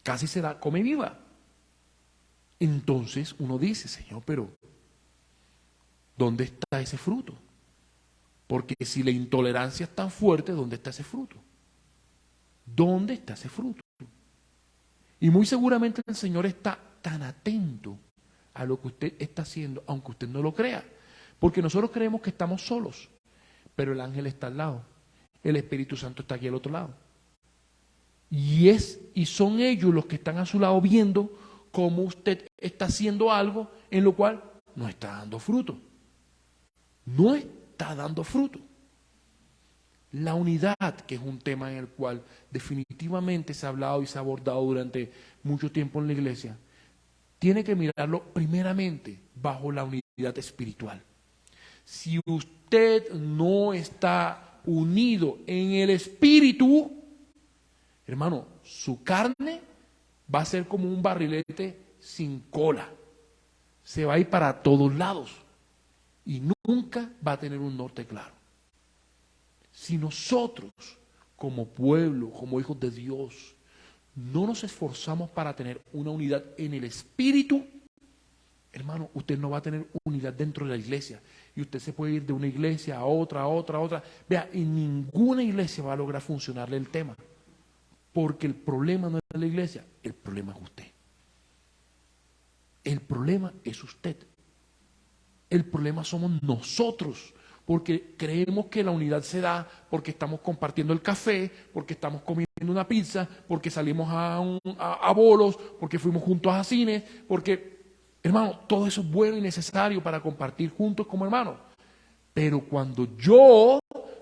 Casi se la come viva. Entonces uno dice, Señor, pero ¿dónde está ese fruto? Porque si la intolerancia es tan fuerte, ¿dónde está ese fruto? ¿Dónde está ese fruto? Y muy seguramente el Señor está tan atento a lo que usted está haciendo, aunque usted no lo crea. Porque nosotros creemos que estamos solos, pero el ángel está al lado. El Espíritu Santo está aquí al otro lado. Y son ellos los que están a su lado viendo cómo usted está haciendo algo en lo cual no está dando fruto. No está dando fruto. La unidad, que es un tema en el cual definitivamente se ha hablado y se ha abordado durante mucho tiempo en la iglesia, tiene que mirarlo primeramente bajo la unidad espiritual. Si usted no está unido en el espíritu, hermano, su carne va a ser como un barrilete sin cola. Se va a ir para todos lados y nunca va a tener un norte claro. Si nosotros, como pueblo, como hijos de Dios, no nos esforzamos para tener una unidad en el espíritu, hermano, usted no va a tener unidad dentro de la iglesia. Y usted se puede ir de una iglesia a otra, a otra, a otra. Vea, en ninguna iglesia va a lograr funcionarle el tema. Porque el problema no es la iglesia, el problema es usted. El problema es usted. El problema somos nosotros. Porque creemos que la unidad se da porque estamos compartiendo el café, porque estamos comiendo una pizza, porque salimos a bolos, porque fuimos juntos a cine, porque, hermano, todo eso es bueno y necesario para compartir juntos como hermanos. Pero cuando yo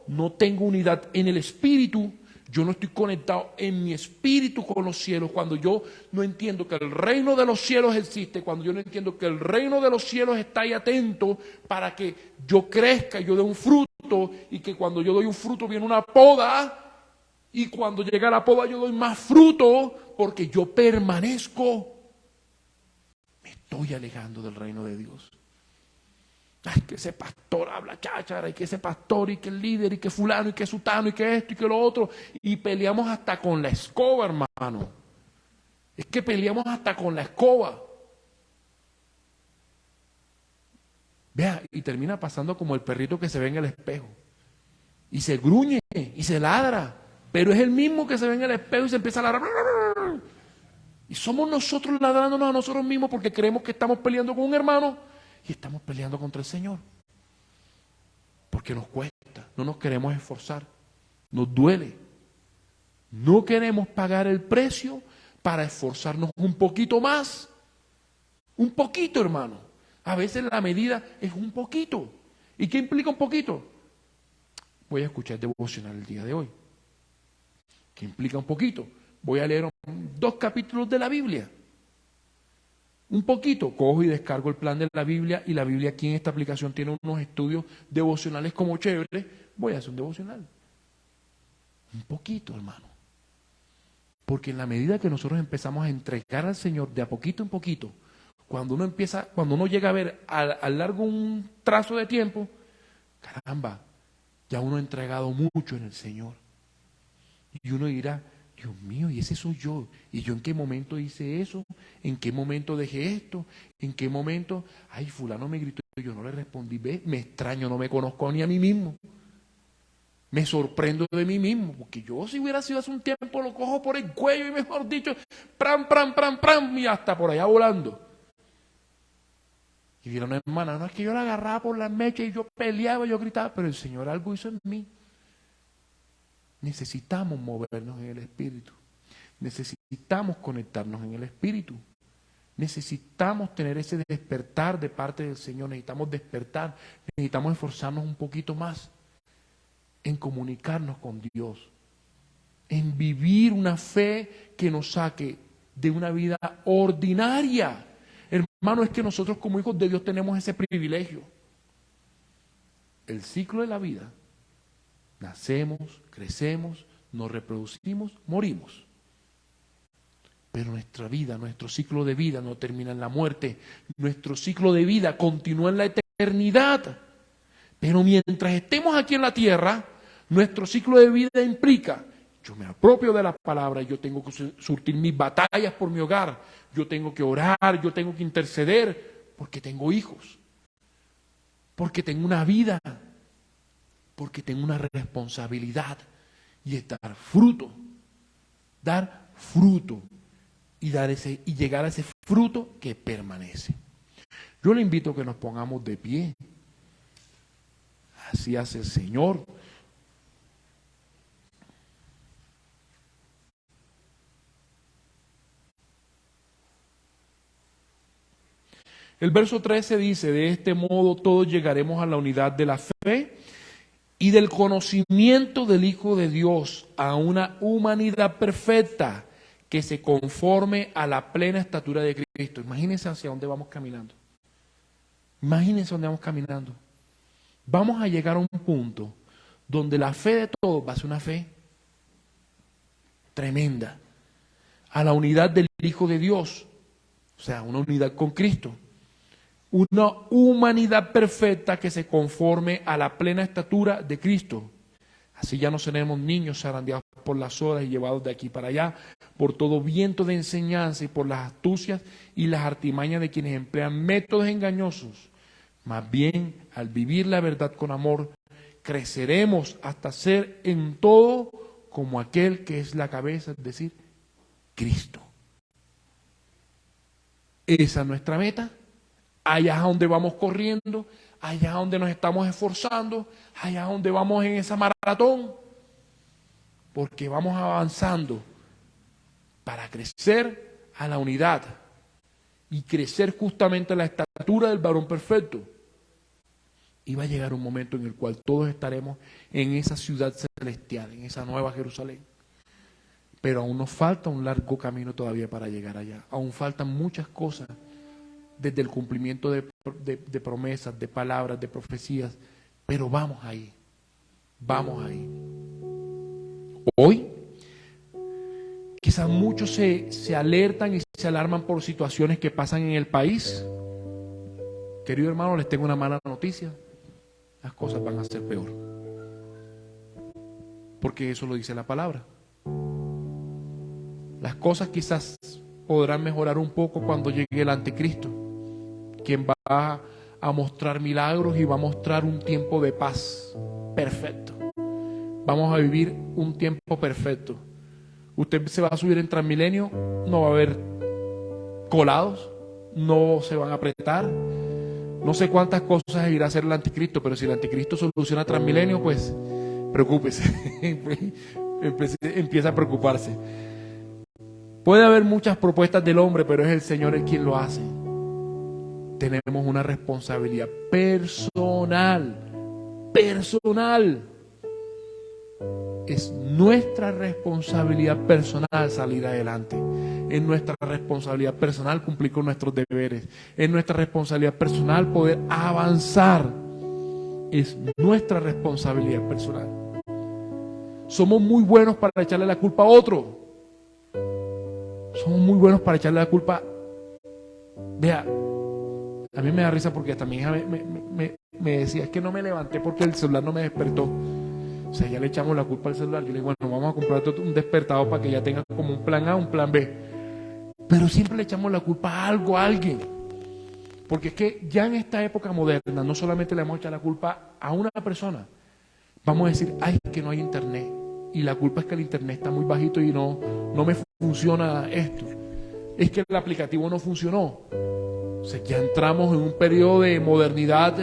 no tengo unidad en el espíritu, yo no estoy conectado en mi espíritu con los cielos, cuando yo no entiendo que el reino de los cielos existe, cuando yo no entiendo que el reino de los cielos está ahí atento para que yo crezca y yo dé un fruto, y que cuando yo doy un fruto viene una poda, y cuando llega la poda yo doy más fruto, porque yo permanezco, me estoy alejando del reino de Dios. Ay, que ese pastor habla cháchara, y que ese pastor, y que el líder, y que fulano, y que sutano, y que esto, y que lo otro, y peleamos hasta con la escoba, hermano. Es que peleamos hasta con la escoba. Vea, y termina pasando como el perrito que se ve en el espejo, y se gruñe, y se ladra, pero es el mismo que se ve en el espejo y se empieza a ladrar. Y somos nosotros ladrándonos a nosotros mismos porque creemos que estamos peleando con un hermano, y estamos peleando contra el Señor. Porque nos cuesta, no nos queremos esforzar, nos duele. No queremos pagar el precio para esforzarnos un poquito más. Un poquito, hermano. A veces la medida es un poquito. ¿Y qué implica un poquito? Voy a escuchar devocional el día de hoy. ¿Qué implica un poquito? Voy a leer 2 capítulos de la Biblia. Un poquito, cojo y descargo el plan de la Biblia, y la Biblia aquí en esta aplicación tiene unos estudios devocionales como chéveres. Voy a hacer un devocional. Un poquito, hermano. Porque en la medida que nosotros empezamos a entregar al Señor de a poquito en poquito, cuando uno llega a ver a largo un trazo de tiempo, caramba, ya uno ha entregado mucho en el Señor. Y uno dirá, Dios mío, y ese soy yo. ¿Y yo en qué momento hice eso? ¿En qué momento dejé esto? ¿En qué momento? Ay, fulano me gritó y yo no le respondí. Ve, me extraño, no me conozco ni a mí mismo. Me sorprendo de mí mismo, porque yo, si hubiera sido hace un tiempo, lo cojo por el cuello y, mejor dicho, pram, pram, pram, pram, y hasta por allá volando. Y vieron, hermana, no es que yo la agarraba por las mechas y yo peleaba, yo gritaba, pero el Señor algo hizo en mí. Necesitamos movernos en el espíritu. Necesitamos conectarnos en el espíritu. Necesitamos tener ese despertar de parte del Señor. Necesitamos despertar. Necesitamos esforzarnos un poquito más en comunicarnos con Dios. En vivir una fe que nos saque de una vida ordinaria. Hermano, es que nosotros como hijos de Dios tenemos ese privilegio. El ciclo de la vida. Nacemos, crecemos, nos reproducimos, morimos. Pero nuestra vida, nuestro ciclo de vida no termina en la muerte. Nuestro ciclo de vida continúa en la eternidad. Pero mientras estemos aquí en la tierra, Nuestro ciclo de vida implica, yo me apropio de la palabra, yo tengo que surtir mis batallas por mi hogar, yo tengo que orar, yo tengo que interceder, porque tengo hijos, porque tengo una vida, porque tengo una responsabilidad, y es dar fruto y llegar a ese fruto que permanece. Yo le invito a que nos pongamos de pie. Así hace el Señor. El verso 13 dice, de este modo todos llegaremos a la unidad de la fe y del conocimiento del Hijo de Dios, a una humanidad perfecta que se conforme a la plena estatura de Cristo. Imagínense hacia dónde vamos caminando. Imagínense dónde vamos caminando. Vamos a llegar a un punto donde la fe de todos va a ser una fe tremenda, a la unidad del Hijo de Dios, o sea, una unidad con Cristo. Una humanidad perfecta que se conforme a la plena estatura de Cristo. Así ya no seremos niños zarandeados por las horas y llevados de aquí para allá, por todo viento de enseñanza y por las astucias y las artimañas de quienes emplean métodos engañosos. Más bien, al vivir la verdad con amor, creceremos hasta ser en todo como aquel que es la cabeza, es decir, Cristo. Esa es nuestra meta. Allá es donde vamos corriendo, allá es donde nos estamos esforzando, allá es donde vamos en esa maratón, porque vamos avanzando para crecer a la unidad y crecer justamente a la estatura del varón perfecto. Y va a llegar un momento en el cual todos estaremos en esa ciudad celestial, en esa nueva Jerusalén. Pero aún nos falta un largo camino todavía para llegar allá. Aún faltan muchas cosas, desde el cumplimiento de promesas, de palabras, de profecías, pero vamos ahí, vamos ahí. Hoy, quizás muchos se alertan y se alarman por situaciones que pasan en el país. Querido hermano, les tengo una mala noticia, las cosas van a ser peor, porque eso lo dice la palabra. Las cosas quizás podrán mejorar un poco cuando llegue el anticristo, quien va a mostrar milagros y va a mostrar un tiempo de paz perfecto. Vamos a vivir un tiempo perfecto. Usted se va a subir en Transmilenio, no va a haber colados, no se van a apretar. No sé cuántas cosas irá a hacer el anticristo, pero si el anticristo soluciona Transmilenio, pues preocúpese, empieza a preocuparse. Puede haber muchas propuestas del hombre, pero es el Señor el quien lo hace. Tenemos una responsabilidad personal. Es nuestra responsabilidad personal salir adelante. Es nuestra responsabilidad personal cumplir con nuestros deberes. Es nuestra responsabilidad personal poder avanzar. Es nuestra responsabilidad personal. Somos muy buenos para echarle la culpa a otro. Somos muy buenos para echarle la culpa. Vea, a mí me da risa porque hasta mi hija me decía, es que no me levanté porque el celular no me despertó. O sea, ya le echamos la culpa al celular. Yo le digo, bueno, vamos a comprarte un despertador para que ya tenga como un plan A, un plan B. Pero siempre le echamos la culpa a algo, a alguien. Porque es que ya en esta época moderna no solamente le vamos a echar la culpa a una persona. Vamos a decir, ay, que no hay internet. Y la culpa es que el internet está muy bajito y no me funciona esto. Es que el aplicativo no funcionó. O sea, ya entramos en un periodo de modernidad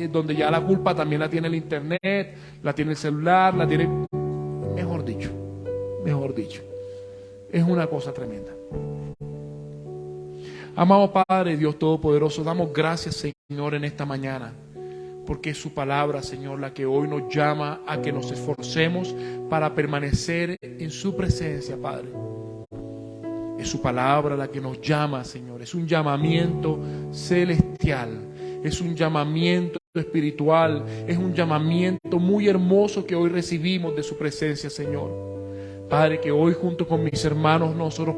donde ya la culpa también la tiene el internet, la tiene el celular, la tiene... Mejor dicho. Es una cosa tremenda. Amado Padre, Dios Todopoderoso, damos gracias, Señor, en esta mañana, porque es su palabra, Señor, la que hoy nos llama a que nos esforcemos para permanecer en su presencia, Padre. Es su palabra la que nos llama, Señor. Es un llamamiento celestial. Es un llamamiento espiritual. Es un llamamiento muy hermoso que hoy recibimos de su presencia, Señor. Padre, que hoy junto con mis hermanos nosotros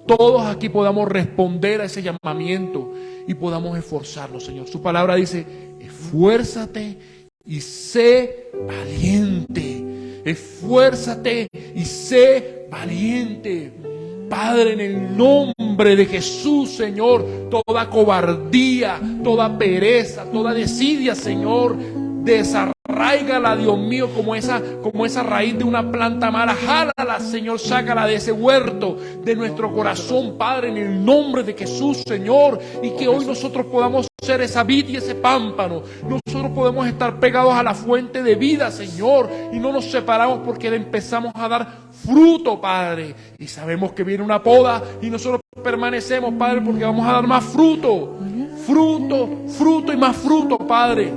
todos aquí podamos responder a ese llamamiento y podamos esforzarnos, Señor. Su palabra dice, esfuérzate y sé valiente. esfuérzate y sé valiente. Padre, en el nombre de Jesús, Señor, toda cobardía, toda pereza, toda desidia, Señor, desarráigala, Dios mío, como esa raíz de una planta mala. Jálala, Señor, sácala de ese huerto de nuestro corazón, Padre, en el nombre de Jesús, Señor. Y que hoy nosotros podamos ser esa vid y ese pámpano. Nosotros podemos estar pegados a la fuente de vida, Señor, y no nos separamos porque empezamos a dar fruto, Padre. Y sabemos que viene una poda y nosotros permanecemos, Padre, porque vamos a dar más fruto. Fruto, fruto y más fruto, Padre.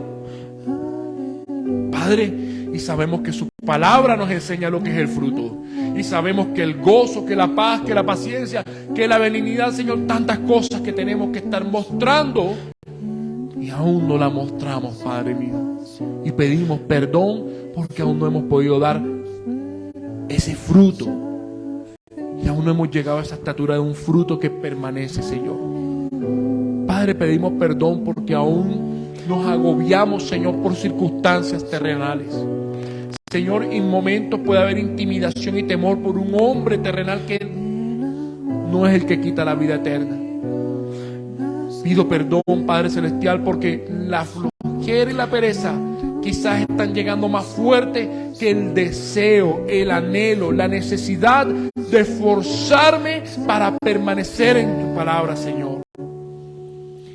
Padre, y sabemos que su palabra nos enseña lo que es el fruto. Y sabemos que el gozo, que la paz, que la paciencia, que la benignidad, Señor, tantas cosas que tenemos que estar mostrando y aún no la mostramos, Padre mío. Y pedimos perdón porque aún no hemos podido dar ese fruto. Y aún no hemos llegado a esa estatura de un fruto que permanece, Señor. Padre, pedimos perdón porque aún nos agobiamos, Señor, por circunstancias terrenales. Señor, en momentos puede haber intimidación y temor por un hombre terrenal que no es el que quita la vida eterna. Pido perdón, Padre Celestial, porque la flojera y la pereza quizás están llegando más fuerte que el deseo, el anhelo, la necesidad de esforzarme para permanecer en tu palabra, Señor.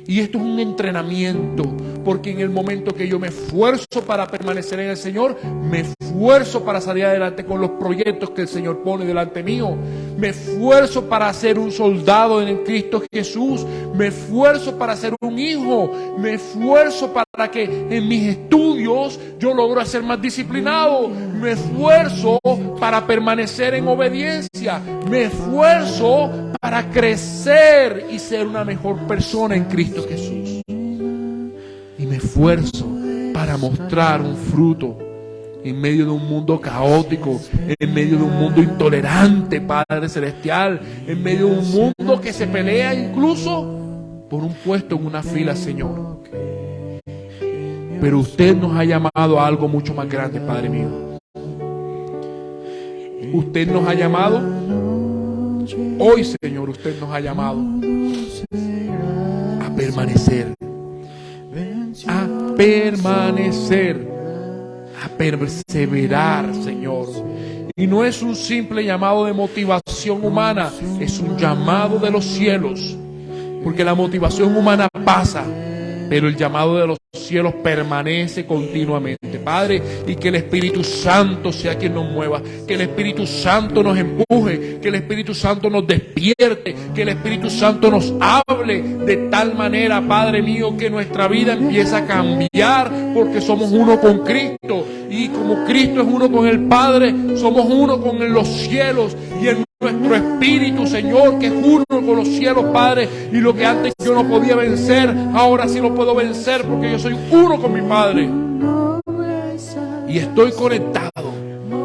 Y esto es un entrenamiento, porque en el momento que yo me esfuerzo para permanecer en el Señor, me esfuerzo para salir adelante con los proyectos que el Señor pone delante mío. Me esfuerzo para ser un soldado en el Cristo Jesús. Me esfuerzo para ser un hijo. Me esfuerzo para que en mis estudios yo logro ser más disciplinado. Me esfuerzo para permanecer en obediencia. Me esfuerzo para crecer y ser una mejor persona en Cristo Jesús. Y me esfuerzo para mostrar un fruto en medio de un mundo caótico, en medio de un mundo intolerante, Padre Celestial, en medio de un mundo que se pelea incluso por un puesto en una fila, Señor. Pero usted nos ha llamado a algo mucho más grande, Padre mío. Usted nos ha llamado, hoy, Señor, usted nos ha llamado a permanecer, a perseverar, Señor. Y no es un simple llamado de motivación humana, es un llamado de los cielos, porque la motivación humana pasa, pero el llamado de los cielos permanece continuamente, Padre. Y que el Espíritu Santo sea quien nos mueva, que el Espíritu Santo nos empuje, que el Espíritu Santo nos despierte, que el Espíritu Santo nos hable de tal manera, Padre mío, que nuestra vida empieza a cambiar, porque somos uno con Cristo, y como Cristo es uno con el Padre, somos uno con los cielos, y en nuestro espíritu, Señor, que es uno con los cielos, Padre. Y lo que antes yo no podía vencer, ahora sí lo puedo vencer, porque yo soy uno con mi Padre. Y estoy conectado,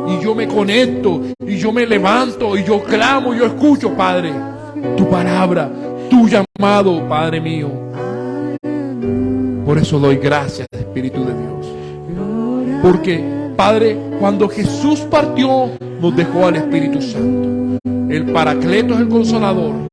y yo me conecto, y yo me levanto, y yo clamo, y yo escucho, Padre, tu palabra, tu llamado, Padre mío. Por eso doy gracias, Espíritu de Dios, porque, Padre, cuando Jesús partió, nos dejó al Espíritu Santo. El Paracleto es el Consolador.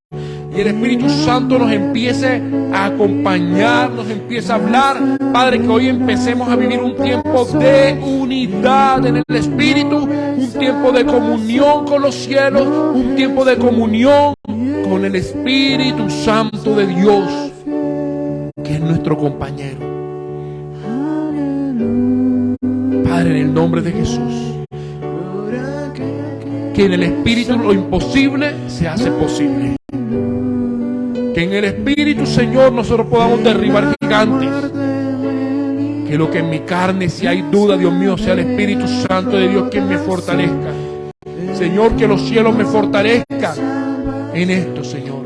Y el Espíritu Santo nos empiece a acompañar, nos empieza a hablar. Padre, que hoy empecemos a vivir un tiempo de unidad en el Espíritu, un tiempo de comunión con los cielos, un tiempo de comunión con el Espíritu Santo de Dios, que es nuestro compañero. Padre, en el nombre de Jesús, que en el Espíritu lo imposible se hace posible. Que en el Espíritu, Señor, nosotros podamos derribar gigantes. Que lo que en mi carne, si hay duda, Dios mío, sea el Espíritu Santo de Dios quien me fortalezca. Señor, que los cielos me fortalezcan en esto, Señor,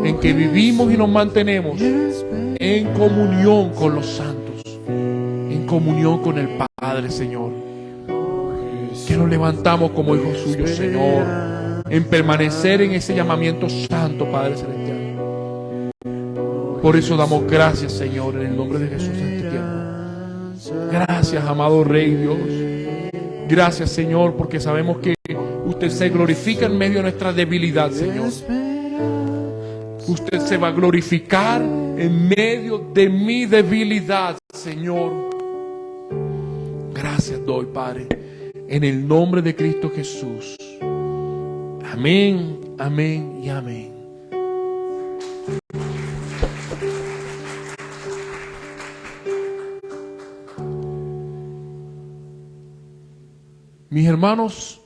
en que vivimos y nos mantenemos en comunión con los santos, en comunión con el Padre, Señor. Que nos levantamos como hijos suyos, Señor, en permanecer en ese llamamiento santo, Padre Celestial. Por eso damos gracias, Señor, en el nombre de Jesús en este tiempo. Gracias, amado Rey Dios. Gracias, Señor, porque sabemos que usted se glorifica en medio de nuestra debilidad, Señor. Usted se va a glorificar en medio de mi debilidad, Señor. Gracias doy, Padre, en el nombre de Cristo Jesús. Amén, amén y amén. Mis hermanos,